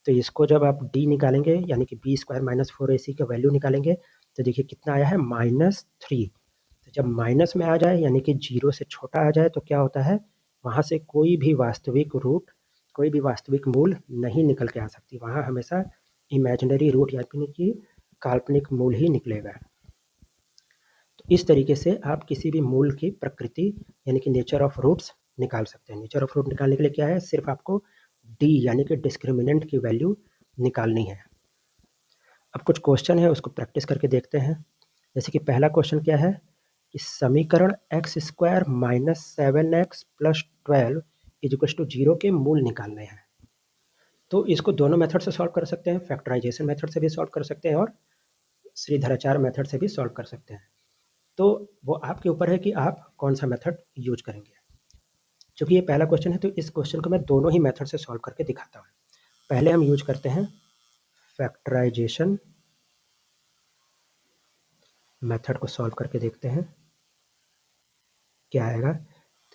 तो इसको जब आप d निकालेंगे यानी कि बी स्क्वायर माइनस 4ac का वैल्यू निकालेंगे तो देखिए कितना आया है, -3। तो जब माइनस में आ जाए यानी कि जीरो से छोटा आ जाए तो क्या होता है, वहाँ से कोई भी वास्तविक रूट, कोई भी वास्तविक मूल नहीं निकल के आ सकती, वहाँ हमेशा इमेजिनरी रूट यानी कि काल्पनिक मूल ही निकलेगा। तो इस तरीके से आप किसी भी मूल की प्रकृति यानी कि नेचर ऑफ रूट्स निकाल सकते हैं। नेचर ऑफ रूट निकालने के लिए क्या है, सिर्फ आपको डी यानी कि डिस्क्रिमिनेंट की वैल्यू निकालनी है। अब कुछ क्वेश्चन है उसको प्रैक्टिस करके देखते हैं। जैसे कि पहला क्वेश्चन क्या है कि समीकरण x square minus 7x plus 12 is equals to 0 के मूल निकालने हैं। तो इसको दोनों मेथड से सॉल्व कर सकते हैं, फैक्टराइजेशन मेथड से भी सॉल्व कर सकते हैं और श्रीधराचार्य मेथड से भी सॉल्व कर सकते हैं। तो वो आपके ऊपर है कि आप कौन सा मेथड यूज करेंगे। चूँकि ये पहला क्वेश्चन है तो इस क्वेश्चन को मैं दोनों ही मेथड से सॉल्व करके दिखाता हूँ। पहले हम यूज करते हैं फैक्टराइजेशन मेथड को सॉल्व करके देखते हैं क्या आएगा।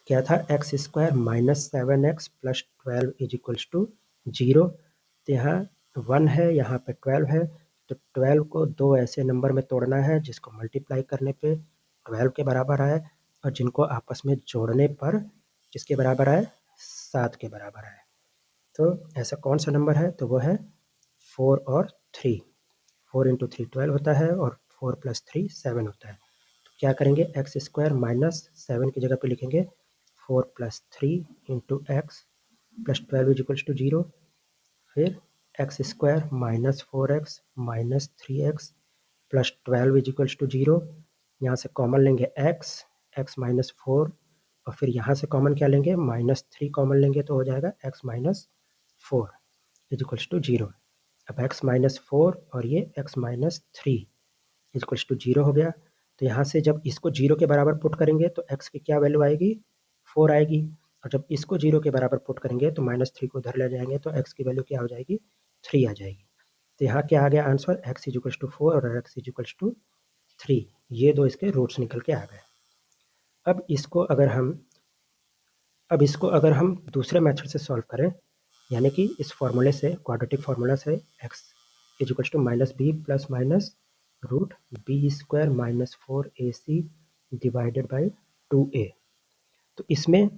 क्या था, x square minus 7x plus 12 is equals to 0। तो यहाँ 1 है, यहाँ पे 12 है, तो 12 को दो ऐसे नंबर में तोड़ना है जिसको मल्टीप्लाई करने पे 12 के बराबर आए और जिनको आपस में जोड़ने पर किसके बराबर आए, 7 के बराबर आए। तो ऐसा कौन सा नंबर है, तो वो है 4 और 3। 4 इंटू 3 12 होता है और 4 प्लस 3 7 होता है। तो क्या करेंगे, एक्स स्क्वायर माइनस 7 की जगह पे लिखेंगे 4 plus 3 into x plus 12 is equals to 0। फिर x square minus 4x minus 3x plus 12 is equals to 0। यहाँ से कॉमन लेंगे x माइनस 4 और फिर यहाँ से कॉमन क्या लेंगे, -3 कॉमन लेंगे तो हो जाएगा x minus 4 is equals to 0। अब x माइनस 4 और ये x minus 3 is equals to 0 हो गया। तो यहाँ से जब इसको 0 के बराबर पुट करेंगे तो x की क्या वैल्यू आएगी, 4 आएगी, और जब इसको 0 के बराबर पुट करेंगे तो -3 को उधर ले जाएंगे तो x की वैल्यू क्या हो जाएगी, 3 आ जाएगी। तो यहाँ क्या आ गया answer, x is equals to 4 और x इज इक्वल्स टू 3, ये दो इसके रूट्स निकल के आ गए। अब इसको अगर हम दूसरे मेथड से सॉल्व करें यानी कि इस फॉर्मूले से, क्वाड्रेटिक फार्मूला से, x is equals to minus b plus minus root b square minus 4ac divided by 2a। तो इसमें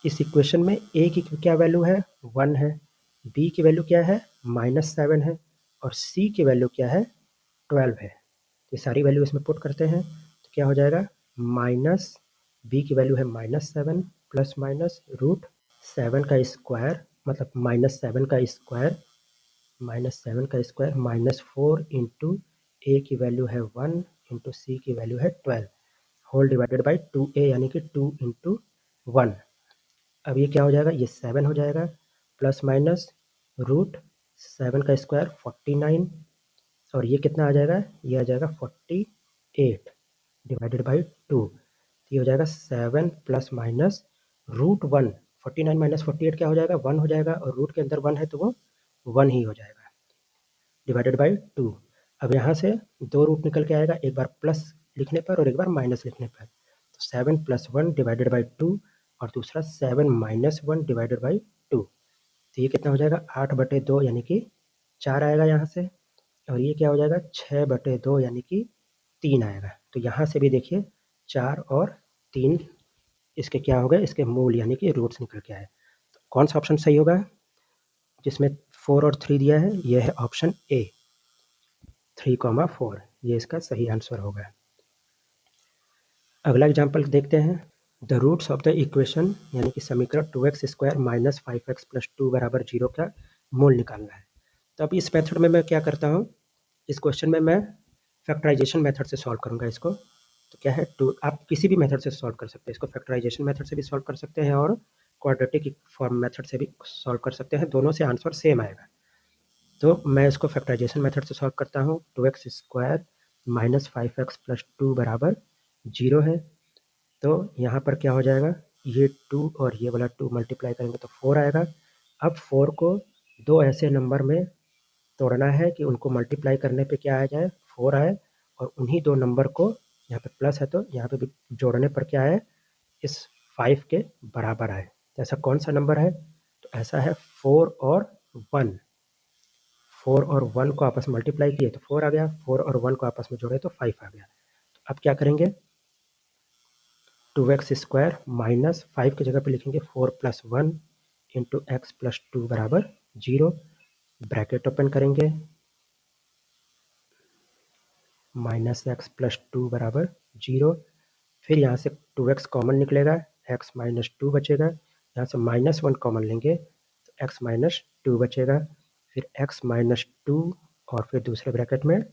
इस इक्वेशन में a की क्या वैल्यू है, 1 है, b की वैल्यू क्या है, -7 है और c की वैल्यू क्या है, 12 है। तो ये सारी वैल्यू इसमें पुट करते हैं तो क्या हो जाएगा, माइनस बी की वैल्यू है -7 प्लस माइनस रूट 7 का स्क्वायर मतलब -7 का स्क्वायर -4 इंटू ए की वैल्यू है 1 इंटू सी की वैल्यू है 12 होल डिवाइडेड बाई 2a यानी कि 2 इंटू 1। अब ये क्या हो जाएगा, ये 7 हो जाएगा प्लस माइनस रूट 7 का स्क्वायर 49 और ये कितना आ जाएगा, ये आ जाएगा 48 डिवाइडेड बाई 2। ये हो जाएगा 7 प्लस माइनस रूट 1। 49 माइनस 48 क्या हो जाएगा, 1 हो जाएगा, और रूट के अंदर 1 है तो वो 1 ही हो जाएगा डिवाइडेड बाई 2। अब यहाँ से 2 रूट निकल के आएगा, एक बार प्लस लिखने पर और एक बार माइनस लिखने पर। तो 7 प्लस 1 डिवाइडेड बाई 2 और दूसरा 7 माइनस 1 डिवाइडेड बाई 2। तो ये कितना हो जाएगा, 8/2 यानी कि 4 आएगा यहाँ से, और ये क्या हो जाएगा 6/2 यानी कि 3 आएगा। तो यहाँ से भी देखिए 4 और 3 इसके क्या हो गए, इसके मूल यानी कि रूट्स निकल के आए। तो कौन सा ऑप्शन सही होगा जिसमें 4 और 3 दिया है, ये है ऑप्शन ए 3,4, ये इसका सही आंसर होगा। अगला एग्जाम्पल देखते हैं। The roots of the equation यानी कि समीकरण 2x square minus 5x plus 2 बराबर 0 का मूल निकालना है। तो अब इस मेथड में मैं क्या करता हूँ, इस क्वेश्चन में मैं फैक्टराइजेशन मेथड से सॉल्व करूँगा इसको। तो क्या है, टू आप किसी भी मेथड से सॉल्व कर सकते हैं इसको, फैक्टराइजेशन मेथड से भी सॉल्व कर सकते हैं और क्वाड्रेटिक फॉर्म मेथड से भी सॉल्व कर सकते हैं, दोनों से आंसर सेम आएगा। तो मैं इसको फैक्टराइजेशन मेथड से सॉल्व करता हूँ। 2x square minus 5x plus 2 बराबर 0 है। तो यहाँ पर क्या हो जाएगा, ये 2 और ये वाला 2 मल्टीप्लाई करेंगे तो 4 आएगा। अब 4 को दो ऐसे नंबर में तोड़ना है कि उनको मल्टीप्लाई करने पे क्या आ जाए, 4 आए, और उन्हीं दो नंबर को यहाँ पे प्लस है तो यहाँ पे भी जोड़ने पर क्या आए, इस 5 के बराबर आए। तो ऐसा कौन सा नंबर है, तो ऐसा है 4 और 1। 4 और 1 को आपस में मल्टीप्लाई किए तो 4 आ गया, 4 और 1 को आपस में जोड़े तो 5 आ गया। तो अब क्या करेंगे, 2x स्क्वायर माइनस 5 की जगह पे लिखेंगे 4 प्लस 1 इंटू एक्स प्लस 2 बराबर 0। ब्रैकेट ओपन करेंगे, माइनस एक्स प्लस 2 बराबर 0। फिर यहाँ से 2x कॉमन निकलेगा, x माइनस 2 बचेगा। यहाँ से माइनस 1 कॉमन लेंगे तो x माइनस 2 बचेगा। फिर x माइनस 2 और फिर दूसरे ब्रैकेट में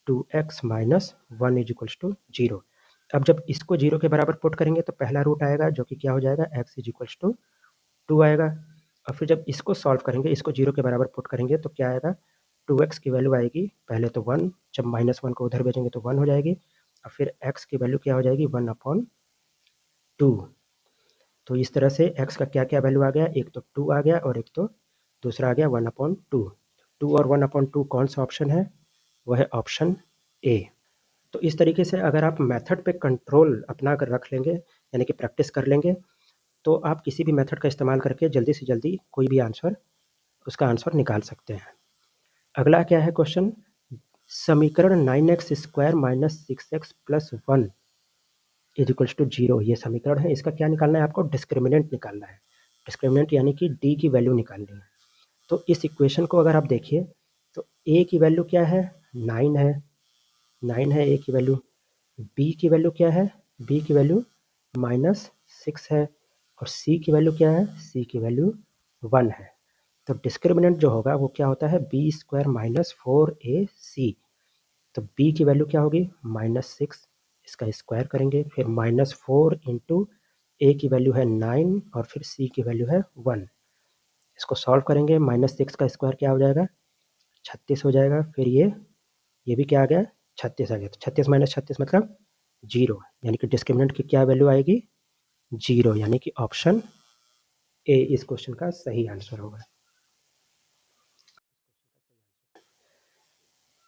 2x minus 1 is equals to 0। अब जब इसको 0 के बराबर पुट करेंगे तो पहला रूट आएगा जो कि क्या हो जाएगा, x इज इक्वल्स टू 2 आएगा। और फिर जब इसको सॉल्व करेंगे, इसको 0 के बराबर पुट करेंगे तो क्या आएगा, 2x की वैल्यू आएगी पहले तो 1, जब माइनस 1 को उधर भेजेंगे तो 1 हो जाएगी, और फिर x की वैल्यू क्या हो जाएगी, 1/2। तो इस तरह से x का क्या क्या वैल्यू आ गया, एक तो 2 आ गया और एक तो दूसरा आ गया 1/2। 2 और 1/2 कौन सा ऑप्शन है, वह है ऑप्शन ए। तो इस तरीके से अगर आप मेथड पे कंट्रोल अपना कर रख लेंगे यानी कि प्रैक्टिस कर लेंगे, तो आप किसी भी मेथड का इस्तेमाल करके जल्दी से जल्दी कोई भी आंसर, उसका आंसर निकाल सकते हैं। अगला क्या है क्वेश्चन, समीकरण 9x square minus 6x plus 1 is equals to 0, ये समीकरण है। इसका क्या निकालना है आपको, डिस्क्रिमिनेंट निकालना है। डिस्क्रिमिनेंट यानी कि डी की वैल्यू निकालनी है। तो इस इक्वेशन को अगर आप देखिए तो ए की वैल्यू क्या है, 9 है, 9 है ए की वैल्यू। बी की वैल्यू क्या है, बी की वैल्यू -6 है, और सी की वैल्यू क्या है, सी की वैल्यू 1 है। तो डिस्क्रिमिनेंट जो होगा वो क्या होता है, बी स्क्वायर माइनस 4ac। तो बी की वैल्यू क्या होगी, -6, इसका स्क्वायर करेंगे, फिर -4 इंटू ए की वैल्यू है 9 और फिर सी की वैल्यू है 1। इसको सॉल्व करेंगे, -6 का स्क्वायर क्या हो जाएगा, 36 हो जाएगा। फिर ये भी क्या आ गया, 36 आ गया। तो 36 माइनस 36 मतलब 0, यानी कि डिस्क्रिमिनेंट की क्या वैल्यू आएगी, 0, यानी कि ऑप्शन ए इस क्वेश्चन का सही आंसर होगा।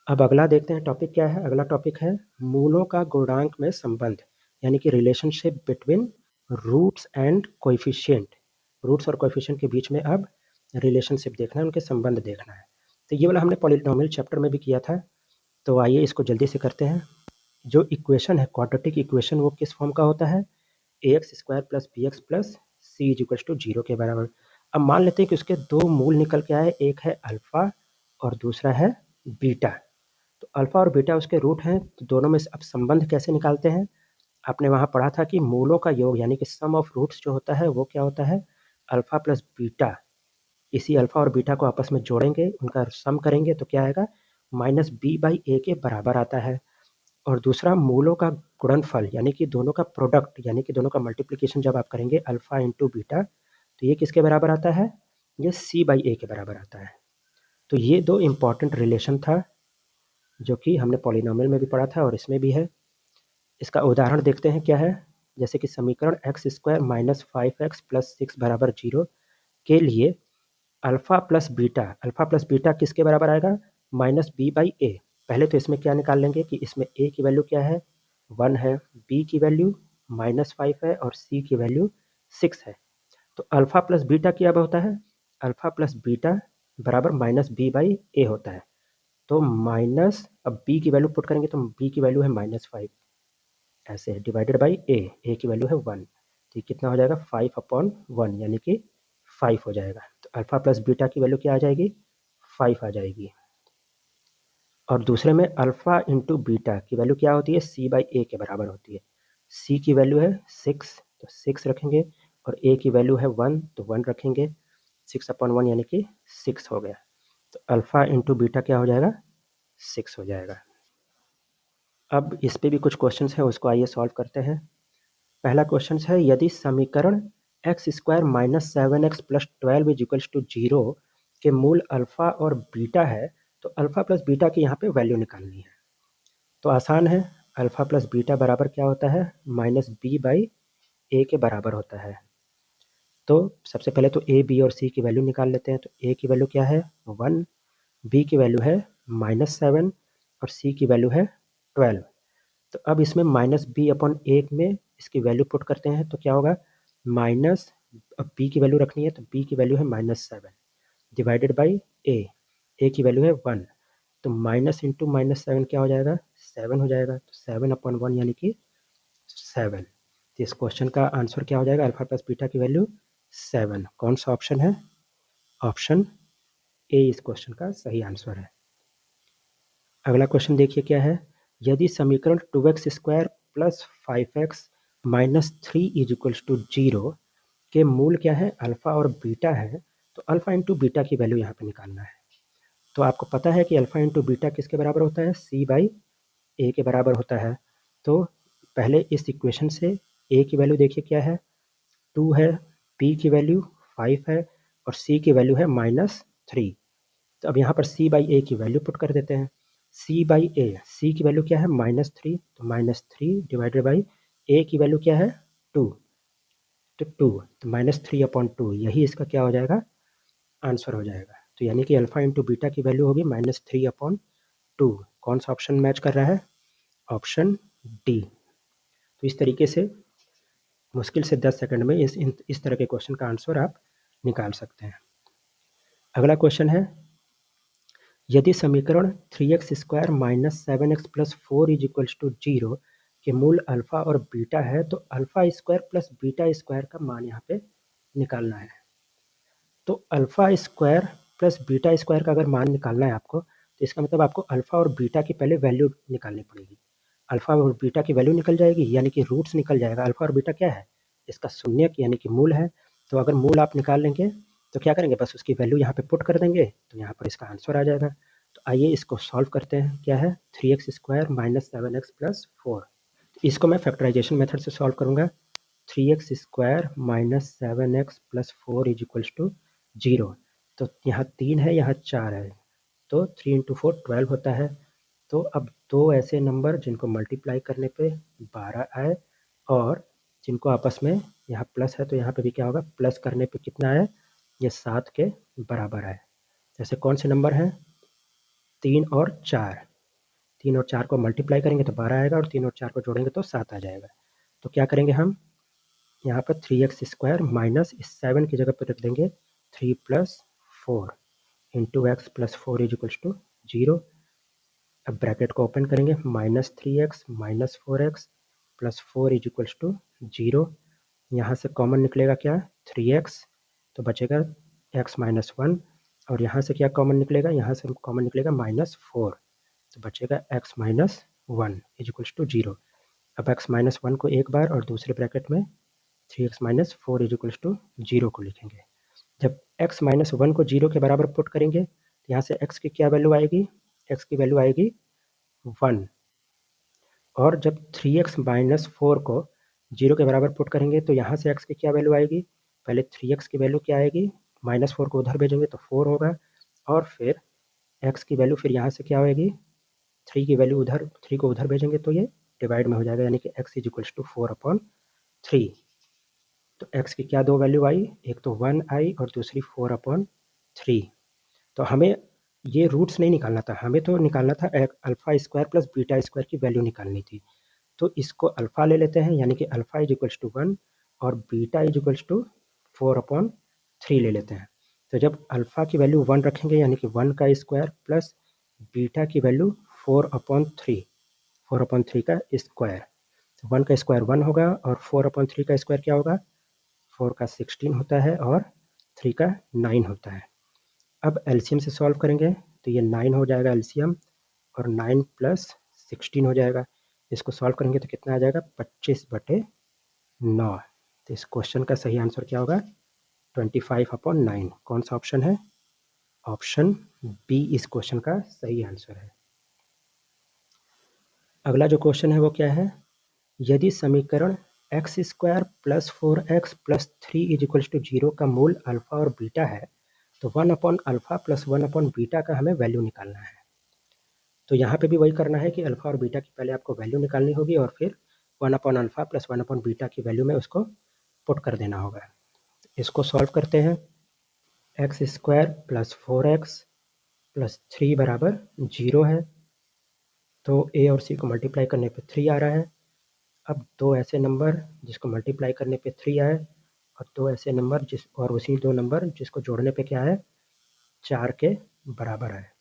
अब अगला देखते हैं टॉपिक क्या है। अगला टॉपिक है मूलों का गुणांक में संबंध, यानी कि relationship between roots and coefficient. Roots और कोएफिशिएंट के बीच में अब रिलेशनशिप देखना है, उनके संबंध देखना है। तो ये वाला हमने पॉलिनोमियल चैप्टर में भी किया था। तो आइए इसको जल्दी से करते हैं। जो इक्वेशन है, क्वाड्रेटिक इक्वेशन, वो किस फॉर्म का होता है, ax square plus b x plus c is equals to 0 के बराबर। अब मान लेते हैं कि उसके दो मूल निकल के आए, एक है अल्फा और दूसरा है बीटा। तो अल्फा और बीटा उसके रूट हैं, तो दोनों में से अब संबंध कैसे निकालते हैं। आपने वहाँ पढ़ा था कि मूलों का योग यानी कि सम ऑफ रूट्स जो होता है वो क्या होता है, अल्फा प्लस बीटा। इसी अल्फा और बीटा को आपस में जोड़ेंगे, उनका सम करेंगे तो क्या आएगा, -b/a के बराबर आता है। और दूसरा मूलों का गुणनफल यानी कि दोनों का प्रोडक्ट यानी कि दोनों का मल्टीप्लिकेशन जब आप करेंगे अल्फा इंटू बीटा, तो ये किसके बराबर आता है, ये c/a के बराबर आता है। तो ये दो इम्पॉर्टेंट रिलेशन था जो कि हमने पॉलिनोमियल में भी पढ़ा था और इसमें भी है। इसका उदाहरण देखते हैं क्या है। जैसे कि समीकरण x² माइनस 5x प्लस 6 बराबर 0 के लिए अल्फा प्लस बीटा किसके बराबर आएगा? Minus b/a। पहले तो इसमें क्या निकाल लेंगे कि इसमें a की वैल्यू क्या है? 1 है, b की वैल्यू -5 है और c की वैल्यू 6 है। तो अल्फा प्लस बीटा क्या होता है? अल्फा प्लस बीटा बराबर माइनस b/a होता है। तो माइनस, अब b की वैल्यू पुट करेंगे तो b की वैल्यू है -5, ऐसे है, डिवाइडेड बाई a की वैल्यू है 1। तो ये कितना हो जाएगा? 5/1 यानी कि 5 हो जाएगा। तो अल्फा प्लस बीटा की वैल्यू क्या आ जाएगी? 5 आ जाएगी। और दूसरे में अल्फा इंटू बीटा की वैल्यू क्या होती है? c/a के बराबर होती है। c की वैल्यू है 6, तो 6 रखेंगे, और a की वैल्यू है 1, तो 1 रखेंगे। 6/1 यानी कि 6 हो गया। तो अल्फा इंटू बीटा क्या हो जाएगा? 6 हो जाएगा। अब इस पे भी कुछ क्वेश्चंस हैं, उसको आइए सॉल्व करते हैं। पहला क्वेश्चन है, यदि समीकरण x² minus 7x plus 12 is equals to 0 के मूल अल्फा और बीटा है, तो अल्फा प्लस बीटा की यहाँ पे वैल्यू निकालनी है। तो आसान है, अल्फा प्लस बीटा बराबर क्या होता है? माइनस b/a के बराबर होता है। तो सबसे पहले तो a, b और c की वैल्यू निकाल लेते हैं। तो a की वैल्यू क्या है? 1, b की वैल्यू है -7 और c की वैल्यू है 12। तो अब इसमें -b/1 में इसकी वैल्यू पुट करते हैं तो क्या होगा? माइनस, अब b की वैल्यू रखनी है तो b की वैल्यू है -7 डिवाइडेड बाई a की वैल्यू है 1। तो माइनस इंटू -7 क्या हो जाएगा? 7 हो जाएगा। तो 7/1 यानी कि 7। तो इस क्वेश्चन का आंसर क्या हो जाएगा? अल्फा प्लस बीटा की वैल्यू 7। कौन सा ऑप्शन है? ऑप्शन ए इस क्वेश्चन का सही आंसर है। अगला क्वेश्चन देखिए क्या है। यदि समीकरण 2x² plus 5x minus 3 is equals to 0 के मूल क्या है? अल्फा और बीटा है। तो अल्फा इंटू बीटा की वैल्यू यहाँ पे निकालना है। तो आपको पता है कि अल्फा इंटू बीटा किसके बराबर होता है? c/a के बराबर होता है। तो पहले इस इक्वेशन से a की वैल्यू देखिए क्या है? 2 है, b की वैल्यू 5 है और c की वैल्यू है -3। तो अब यहाँ पर c/a की वैल्यू पुट कर देते हैं। c/a, c की वैल्यू क्या है? -3, तो -3 डिवाइडेड बाई a की वैल्यू क्या है? 2, तो 2, तो -3/2 यही इसका क्या हो जाएगा? आंसर हो जाएगा। तो यानी कि अल्फा इंटू बीटा की वैल्यू होगी -3/2। कौन सा ऑप्शन मैच कर रहा है? Option D. तो इस तरीके से मुश्किल से 10 सेकंड में इस तरह के क्वेश्चन का आंसर आप निकाल सकते हैं। अगला क्वेश्चन है, यदि समीकरण 3x² minus 7x plus 4 is equals to 0 के मूल अल्फा और बीटा है, तो alpha square plus beta square का मान यहाँ पे निकालना है। तो alpha square plus beta square का अगर मान निकालना है आपको, तो इसका मतलब आपको अल्फा और बीटा की पहले वैल्यू निकालनी पड़ेगी। अल्फा और बीटा की वैल्यू निकल जाएगी यानी कि रूट्स निकल जाएगा। अल्फा और बीटा क्या है? इसका शून्यक यानी कि मूल है। तो अगर मूल आप निकाल लेंगे तो क्या करेंगे? बस उसकी वैल्यू यहाँ पे पुट कर देंगे तो यहाँ पर इसका आंसर आ जाएगा। तो आइए इसको सॉल्व करते हैं। क्या है? 3x² minus 7x plus 4। इसको मैं फैक्टराइजेशन मेथड से सॉल्व करूँगा। 3x² minus 7x plus 4 is equals to 0। तो यहाँ 3 है, यहाँ 4 है, तो 3 इंटू 4 12 होता है। तो अब दो ऐसे नंबर जिनको मल्टीप्लाई करने पे 12 आए और जिनको आपस में यहाँ प्लस है तो यहाँ पे भी क्या होगा? प्लस करने पे कितना आए? ये 7 के बराबर आए। जैसे कौन से नंबर हैं? 3 और 4। 3 और 4 को मल्टीप्लाई करेंगे तो 12 आएगा और 3 और 4 को जोड़ेंगे तो 7 आ जाएगा। तो क्या करेंगे हम? यहाँ पर 3x² माइनस इस 7 की जगह पर रख देंगे 3 plus 4 into x plus 4 is equals to 0। अब ब्रैकेट को ओपन करेंगे, -3x minus 4x plus 4 is equals to 0। यहाँ से कॉमन निकलेगा क्या? 3x, तो बचेगा x माइनस 1। और यहाँ से क्या कॉमन निकलेगा? यहाँ से कॉमन निकलेगा -4, तो बचेगा x minus 1 is equals to 0। अब x माइनस 1 को एक बार और दूसरे ब्रैकेट में 3x minus 4 is equals to 0 को लिखेंगे। जब x माइनस 1 को 0 के बराबर पुट करेंगे तो यहाँ से x की क्या वैल्यू आएगी? x की वैल्यू आएगी 1। और जब 3x माइनस 4 को 0 के बराबर पुट करेंगे तो यहाँ से x की क्या वैल्यू आएगी? पहले 3x की वैल्यू क्या आएगी? -4 को उधर भेजेंगे तो 4 होगा, और फिर x की वैल्यू फिर यहाँ से क्या होएगी, 3 की वैल्यू उधर, 3 को उधर भेजेंगे तो ये डिवाइड में हो जाएगा, यानी कि x इक्वल्स टू 4/3। तो x की क्या दो वैल्यू आई, एक तो 1 आई और दूसरी 4/3। तो हमें ये रूट्स नहीं निकालना था, हमें तो निकालना था alpha square plus beta square की वैल्यू निकालनी थी। तो इसको अल्फा ले लेते हैं, यानी कि अल्फा इज इक्वल्स टू 1 और बीटा इज इक्वल्स टू 4/3 ले लेते हैं। तो जब अल्फा की वैल्यू 1 रखेंगे, यानी कि 1 का स्क्वायर प्लस बीटा की वैल्यू 4/3, 4/3 का स्क्वायर। तो 1 का स्क्वायर 1 होगा और 4/3 का स्क्वायर क्या होगा, 4 का 16 होता है और 3 का 9 होता है। अब एलसीएम से सॉल्व करेंगे तो ये 9 हो जाएगा एलसीएम, और 9 प्लस 16 हो जाएगा। इसको सॉल्व करेंगे तो कितना आ जाएगा, 25/9। तो इस क्वेश्चन का सही आंसर क्या होगा, 25/9। कौन सा ऑप्शन है, ऑप्शन बी इस क्वेश्चन का सही आंसर है। अगला जो क्वेश्चन है वो क्या है, यदि समीकरण x square plus 4x plus 3 is equals to 0 का मूल अल्फा और बीटा है, तो 1/अल्फा प्लस 1/बीटा का हमें वैल्यू निकालना है। तो यहाँ पे भी वही करना है कि अल्फा और बीटा की पहले आपको वैल्यू निकालनी होगी और फिर 1/अल्फा प्लस 1/बीटा की वैल्यू में उसको पुट कर देना होगा। इसको सॉल्व करते हैं, x square plus 4x plus 3 बराबर 0 है, तो ए और सी को मल्टीप्लाई करने पे 3 आ रहा है। अब दो ऐसे नंबर जिसको मल्टीप्लाई करने पे 3 आए, और दो ऐसे नंबर और उसी दो नंबर जिसको जोड़ने पे क्या है, 4 के बराबर है।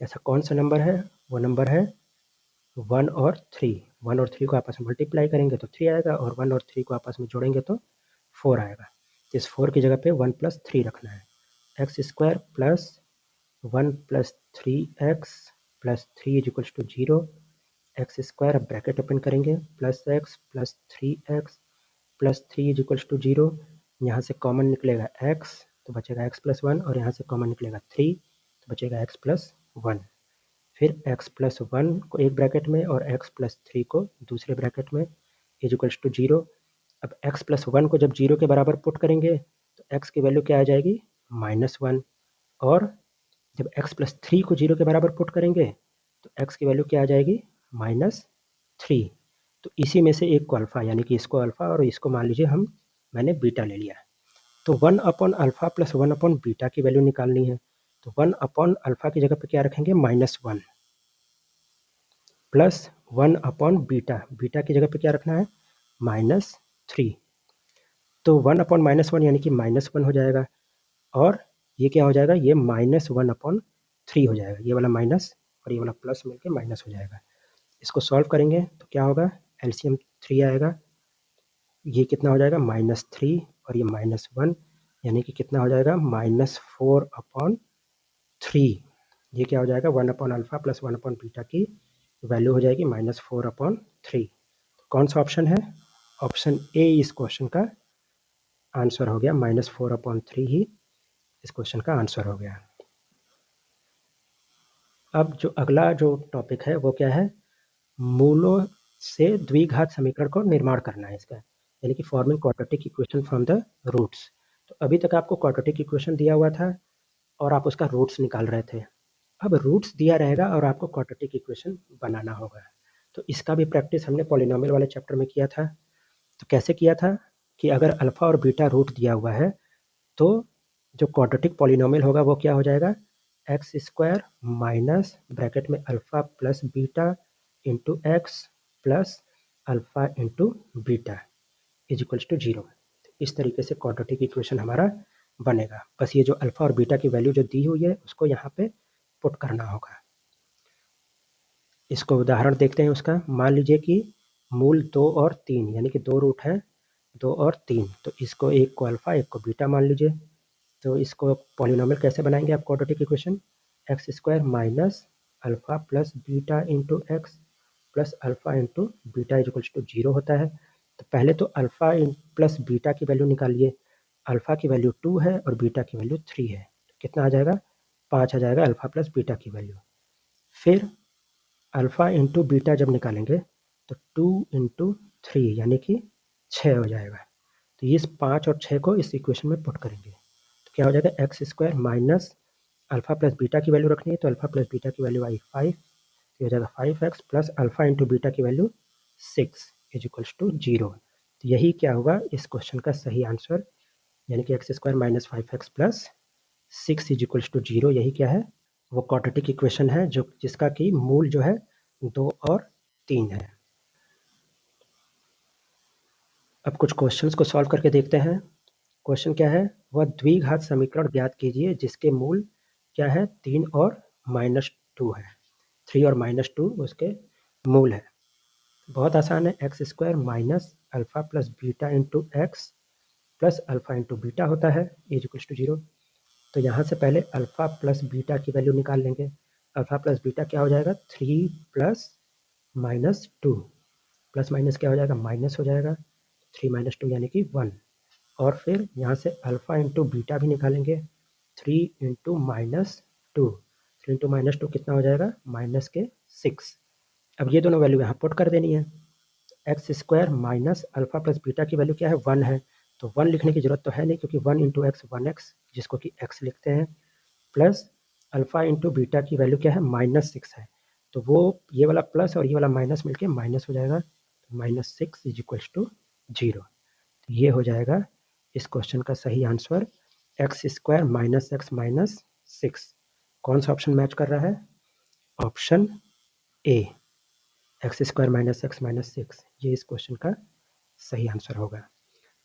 ऐसा कौन सा नंबर है, वो नंबर है 1 और 3। 1 और 3 को आपस में मल्टीप्लाई करेंगे तो 3 आएगा, और 1 और 3 को आपस में जोड़ेंगे तो 4 आएगा। इस 4 की जगह पे 1 + 3 रखना है। X square plus 1 + 3x plus 3 is equals to 0। X square, अब ब्रैकेट ओपन करेंगे, plus x plus 3x plus 3 is equals to 0। यहाँ से कॉमन निकलेगा x, तो बचेगा x + 1, और यहाँ से कॉमन निकलेगा 3, तो बचेगा x + 1। फिर x + 1 को एक ब्रैकेट में और x + 3 को दूसरे ब्रैकेट में, इज इक्वल्स टू 0। अब x + 1 को जब 0 के बराबर पुट करेंगे तो x की वैल्यू क्या आ जाएगी, -1, और जब x + 3 को 0 के बराबर पुट करेंगे तो x की वैल्यू क्या आ जाएगी, -3। तो इसी में से एक को अल्फा, यानी कि इसको अल्फा और इसको मान लीजिए मैंने बीटा ले लिया। तो 1/अल्फा प्लस 1/बीटा की वैल्यू निकालनी है। तो 1/अल्फा की जगह पे क्या रखेंगे, -1 प्लस 1/बीटा, बीटा की जगह पे क्या रखना है, -3। तो 1/-1 यानी कि -1 हो जाएगा, और ये क्या हो जाएगा, ये -1/3 हो जाएगा। ये वाला माइनस और ये वाला प्लस मिलके माइनस हो जाएगा। इसको सॉल्व करेंगे तो क्या होगा, एलसीएम 3 आएगा, ये कितना हो जाएगा, -3 और ये -1, यानी कि कितना हो जाएगा, -4/3। ये क्या हो जाएगा, 1/अल्फा प्लस 1/बीटा की वैल्यू हो जाएगी -4/3। कौन सा ऑप्शन है, ऑप्शन ए इस क्वेश्चन का आंसर हो गया। -4/3 ही इस क्वेश्चन का आंसर हो गया। अब जो अगला जो टॉपिक है वो क्या है, मूलों से द्विघात समीकरण को निर्माण करना है इसका, यानी कि forming quadratic equation from the roots. तो अभी तक आपको क्वाड्रेटिक इक्वेशन दिया हुआ था और आप उसका रूट्स निकाल रहे थे। अब रूट्स दिया रहेगा और आपको क्वाड्रेटिक इक्वेशन बनाना होगा। तो इसका भी प्रैक्टिस हमने पॉलिनोमियल वाले चैप्टर में किया था। तो कैसे किया था कि अगर अल्फा और बीटा रूट दिया हुआ है तो जो क्वाड्रेटिक पॉलिनोमियल होगा वो क्या हो जाएगा, एक्स स्क्वायर माइनस ब्रैकेट में alpha plus beta into x plus alpha into beta is equals to 0। इस तरीके से क्वाड्रेटिक इक्वेशन हमारा बनेगा। बस ये जो अल्फा और बीटा की वैल्यू जो दी हुई है उसको यहाँ पे पुट करना होगा। इसको उदाहरण देखते हैं उसका। मान लीजिए कि मूल 2 और 3, यानी कि 2 रूट है 2 और 3, तो इसको एक को अल्फा एक को बीटा मान लीजिए। तो इसको पॉलिनोमियल कैसे बनाएंगे आप, quadratic equation, x square minus alpha plus beta into x plus alpha into beta is equals to 0 होता है। तो पहले तो अल्फा प्लस बीटा की वैल्यू निकालिए। अल्फा की वैल्यू 2 है और बीटा की वैल्यू 3 है, तो कितना आ जाएगा, 5 आ जाएगा अल्फा प्लस बीटा की वैल्यू। फिर अल्फा इंटू बीटा जब निकालेंगे तो 2 इंटू 3 यानी कि 6 हो जाएगा। तो इस 5 और 6 को इस इक्वेशन में पुट करेंगे तो क्या हो जाएगा, x square minus alpha plus beta की वैल्यू रखनी है, तो अल्फा प्लस बीटा की वैल्यू आई 5, तो हो जाएगा 5x plus alpha into beta की वैल्यू 6 इज इक्वल्स टू 0। तो यही क्या होगा इस क्वेश्चन का सही आंसर, यानी कि x square minus 5x plus 6 is equals to 0। यही क्या है, वो क्वाड्रेटिक इक्वेशन है जो जिसका कि मूल जो है 2 और 3 है। अब कुछ क्वेश्चंस को सॉल्व करके देखते हैं। क्वेश्चन क्या है, वह द्विघात समीकरण ज्ञात कीजिए जिसके मूल क्या है, 3 और -2 है। 3 और -2 उसके मूल है। बहुत आसान है, x square minus alpha plus beta into x plus alpha into beta होता है इज इक्वल्स टू 0। तो यहाँ से पहले अल्फा प्लस बीटा की वैल्यू निकाल लेंगे। अल्फा प्लस बीटा क्या हो जाएगा, 3 प्लस -2, प्लस माइनस क्या हो जाएगा, माइनस हो जाएगा, 3 - 2 यानी कि 1। और फिर यहाँ से अल्फा इंटू बीटा भी निकालेंगे, 3 इंटू -2, 3 इंटू -2 कितना हो जाएगा, माइनस के 6। अब ये दोनों वैल्यू यहाँ पुट कर देनी है। X square minus alpha plus beta की वैल्यू क्या है, 1 है, तो 1 लिखने की जरूरत तो है नहीं क्योंकि 1 इंटू एक्स 1x, जिसको कि x लिखते हैं, प्लस अल्फा इंटू बीटा की वैल्यू क्या है, -6 है, तो वो ये वाला प्लस और ये वाला माइनस मिलके माइनस हो जाएगा, -6 इज इक्वल्स टू 0। ये हो जाएगा इस क्वेश्चन का सही answer, x square minus x minus 6। कौन सा ऑप्शन मैच कर रहा है, option A, x square minus x minus 6, ये इस क्वेश्चन का सही आंसर होगा।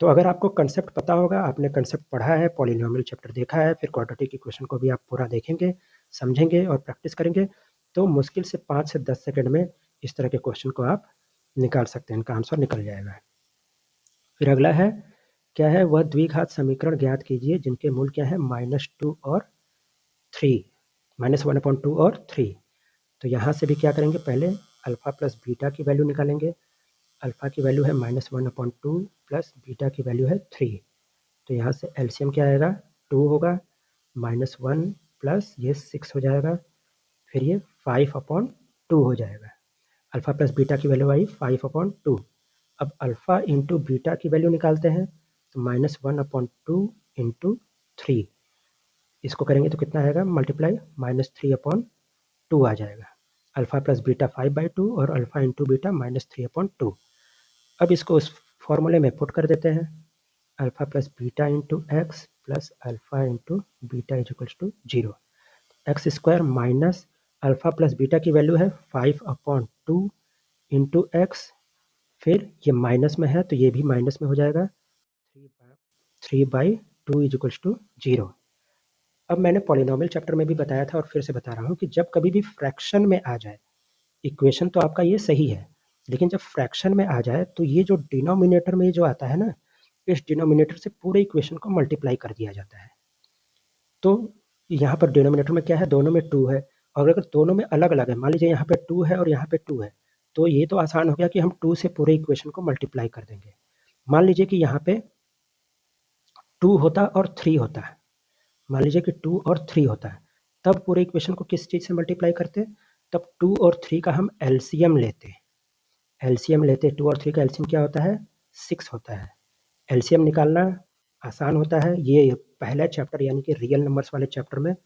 तो अगर आपको कंसेप्ट पता होगा, आपने कंसेप्ट पढ़ा है, पॉलिनोमियल चैप्टर देखा है, फिर क्वाड्रेटिक इक्वेशन को भी आप पूरा देखेंगे, समझेंगे और प्रैक्टिस करेंगे, तो मुश्किल से 5 से 10 सेकंड में इस तरह के क्वेश्चन को आप निकाल सकते हैं, इनका आंसर निकल जाएगा। फिर अगला है, क्या है, वह द्विघात समीकरण ज्ञात कीजिए जिनके मूल क्या है, -2 और 3, -1/2 और 3। तो यहाँ से भी क्या करेंगे, पहले अल्फा प्लस बीटा की वैल्यू निकालेंगे। अल्फा की वैल्यू है -1/2 प्लस बीटा की वैल्यू है 3, तो यहाँ से एलसीएम क्या आएगा, 2 होगा, -1 प्लस ये 6 हो जाएगा, फिर ये 5/2 हो जाएगा। अल्फा प्लस बीटा की वैल्यू आई 5/2। अब अल्फा इंटू बीटा की वैल्यू निकालते हैं, तो -1/2 इंटू 3, इसको करेंगे तो कितना आएगा, मल्टीप्लाई -3/2 आ जाएगा। अल्फा प्लस बीटा 5/2 और अल्फा इंटू बीटा -3/2। अब इसको उस फॉर्मूले में पुट कर देते हैं, alpha plus beta into x plus alpha into beta is equals to 0। X square minus alpha plus beta की वैल्यू है 5/2 इंटू एक्स, फिर ये माइनस में है तो ये भी माइनस में हो जाएगा, 3/2 इज इक्वल्स टू 0। अब मैंने पॉलिनोमियल चैप्टर में भी बताया था और फिर से बता रहा हूँ कि जब कभी भी फ्रैक्शन में आ जाए, इक्वेशन तो आपका ये सही है, लेकिन जब फ्रैक्शन में आ जाए तो ये जो डिनोमिनेटर में जो आता है ना, इस डिनोमिनेटर से पूरे इक्वेशन को मल्टीप्लाई कर दिया जाता है। तो यहाँ पर डिनोमिनेटर में क्या है, दोनों में 2 है, और अगर दोनों में अलग अलग है, मान लीजिए यहाँ पे 2 है और यहाँ पे 2 है, तो ये तो आसान हो गया कि हम 2 से पूरे इक्वेशन को मल्टीप्लाई कर देंगे। मान लीजिए कि यहाँ पे 2 होता और 3 होता है, मान लीजिए कि 2 और 3 होता है, तब पूरे इक्वेशन को किस चीज़ से मल्टीप्लाई करते, तब 2 और 3 का हम एलसीएम लेते, 2 और 3 का एलसीएम क्या होता है, 6 होता है। एलसीएम निकालना आसान होता है, ये पहला चैप्टर यानी कि रियल नंबर्स वाले चैप्टर में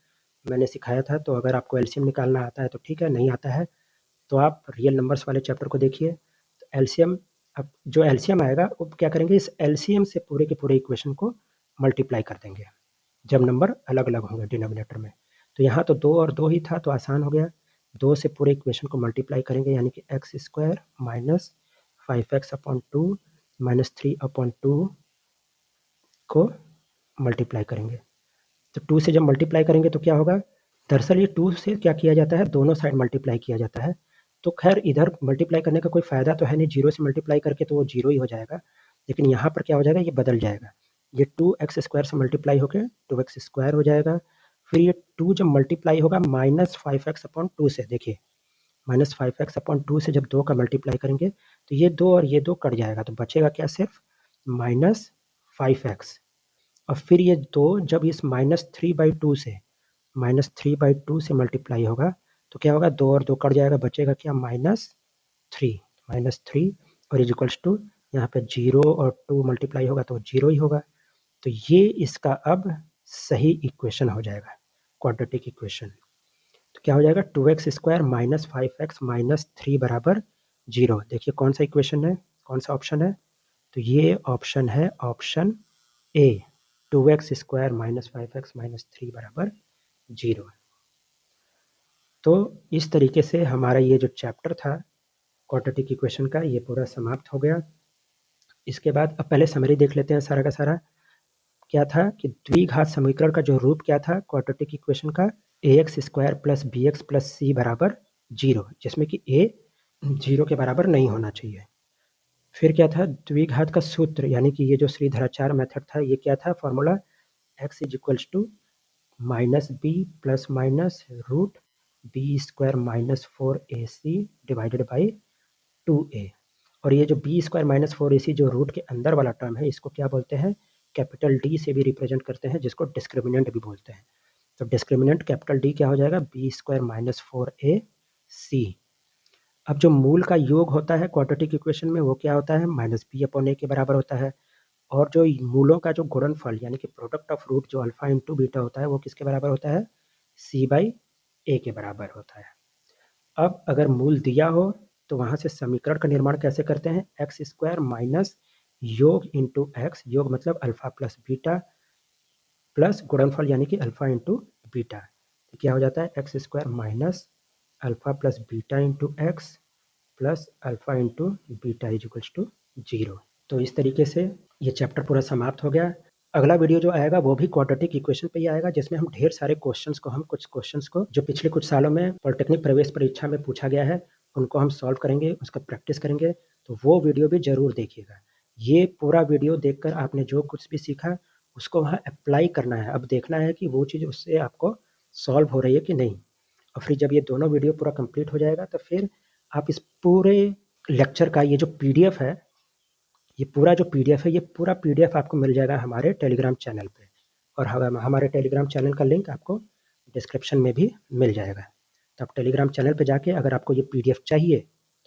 मैंने सिखाया था, तो अगर आपको एलसीएम निकालना आता है तो ठीक है, नहीं आता है तो आप रियल नंबर्स वाले चैप्टर को देखिए। तो एलसीएम, अब जो एलसीएम आएगा वो क्या करेंगे, इस एलसीएम से पूरे के पूरे इक्वेशन को मल्टीप्लाई कर देंगे जब नंबर अलग अलग होंगे डिनोमिनेटर में। तो यहाँ तो 2 और 2 ही था तो आसान हो गया, 2 से पूरे इक्वेशन को मल्टीप्लाई करेंगे, यानी कि x square minus 5x/2 minus 3/2 को मल्टीप्लाई करेंगे। तो 2 से जब मल्टीप्लाई करेंगे तो क्या होगा, दरअसल ये 2 से क्या किया जाता है, दोनों साइड मल्टीप्लाई किया जाता है। तो खैर इधर मल्टीप्लाई करने का कोई फ़ायदा तो है नहीं, 0 से मल्टीप्लाई करके तो वो 0 ही हो जाएगा, लेकिन यहाँ पर क्या हो जाएगा, ये बदल जाएगा, ये 2x स्क्वायर से मल्टीप्लाई होकर 2x स्क्वायर हो जाएगा। फिर ये 2 जब मल्टीप्लाई होगा -5x/2 से, देखिए -5x/2 से जब 2 का मल्टीप्लाई करेंगे तो ये 2 और ये 2 कट जाएगा, तो बचेगा क्या, सिर्फ -5x। और फिर ये 2 जब इस -3/2 से मल्टीप्लाई होगा तो क्या होगा, 2 और 2 कट जाएगा, बचेगा क्या, -3 और इज इक्वल्स टू, यहाँ पे 0 और 2 मल्टीप्लाई होगा तो 0 ही होगा। तो ये इसका अब सही इक्वेशन हो जाएगा, क्वाड्रेटिक इक्वेशन। तो क्या हो जाएगा 2x² माइनस 5x माइनस 3 बराबर 0। देखिए कौन सा इक्वेशन है, कौन सा ऑप्शन है, तो ये ऑप्शन है option A, 2x² minus 5x minus 3 बराबर 0। तो इस तरीके से हमारा ये जो चैप्टर था क्वाड्रेटिक इक्वेशन का, ये पूरा समाप्त हो गया। इसके बाद अब पहले समरी देख लेते हैं सारा का सारा। क्या था कि द्विघात समीकरण का जो रूप क्या था क्वाड्रेटिक इक्वेशन का, ax² plus bx plus c बराबर 0, जिसमें कि a 0 के बराबर नहीं होना चाहिए। फिर क्या था, द्विघात का सूत्र, यानी कि ये जो श्रीधराचार्य मेथड था, ये क्या था formula, x is equals to minus b plus minus root b² minus 4ac divided by 2a। और ये जो b² माइनस 4ac जो रूट के अंदर वाला टर्म है, इसको क्या बोलते हैं, कैपिटल D से भी रिप्रेजेंट करते हैं, जिसको डिस्क्रिमिनेंट भी बोलते हैं। तो डिस्क्रिमिनेंट कैपिटल D क्या हो जाएगा, b² माइनस 4ac। अब जो मूल का योग होता है क्वाड्रेटिक इक्वेशन में, वो क्या होता है, माइनस बी अपॉन ए के बराबर होता है। और जो मूलों का जो गुणनफल यानी कि प्रोडक्ट ऑफ रूट जो अल्फा इंटू बीटा होता है, वो किसके बराबर होता है, c बाई ए के बराबर होता है। अब अगर मूल दिया हो तो वहां से समीकरण का निर्माण कैसे करते हैं, x² माइनस योग इंटू एक्स, योग मतलब अल्फा प्लस बीटा, प्लस गुणनफल यानी कि अल्फा इंटू बीटा। तो क्या हो जाता है, x² minus alpha plus beta into x plus alpha into beta is equals to 0। तो इस तरीके से ये चैप्टर पूरा समाप्त हो गया। अगला वीडियो जो आएगा वो भी क्वाड्रेटिक इक्वेशन पे ही आएगा, जिसमें हम ढेर सारे कुछ क्वेश्चंस को जो पिछले कुछ सालों में पॉलिटेक्निक प्रवेश परीक्षा में पूछा गया है, उनको हम सॉल्व करेंगे, उसका प्रैक्टिस करेंगे। तो वो वीडियो भी जरूर देखिएगा। ये पूरा वीडियो देखकर आपने जो कुछ भी सीखा उसको वहाँ अप्लाई करना है। अब देखना है कि वो चीज़ उससे आपको सॉल्व हो रही है कि नहीं। और फिर जब ये दोनों वीडियो पूरा कंप्लीट हो जाएगा तो फिर आप इस पूरे लेक्चर का ये जो पीडीएफ है, ये पूरा जो पीडीएफ है, ये पूरा पीडीएफ आपको मिल जाएगा हमारे टेलीग्राम चैनल पे। और हमारे टेलीग्राम चैनल का लिंक आपको डिस्क्रिप्शन में भी मिल जाएगा। तो आप टेलीग्राम चैनल पे जाके अगर आपको ये पीडीएफ चाहिए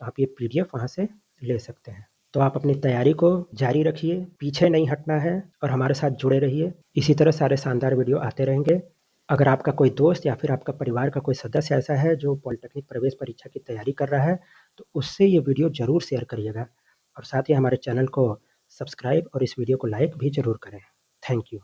तो आप ये पीडीएफ वहाँ से ले सकते हैं। तो आप अपनी तैयारी को जारी रखिए, पीछे नहीं हटना है और हमारे साथ जुड़े रहिए। इसी तरह सारे शानदार वीडियो आते रहेंगे। अगर आपका कोई दोस्त या फिर आपका परिवार का कोई सदस्य ऐसा है जो पॉलिटेक्निक प्रवेश परीक्षा की तैयारी कर रहा है, तो उससे ये वीडियो ज़रूर शेयर करिएगा। और साथ ही हमारे चैनल को सब्सक्राइब और इस वीडियो को लाइक भी ज़रूर करें। Thank you.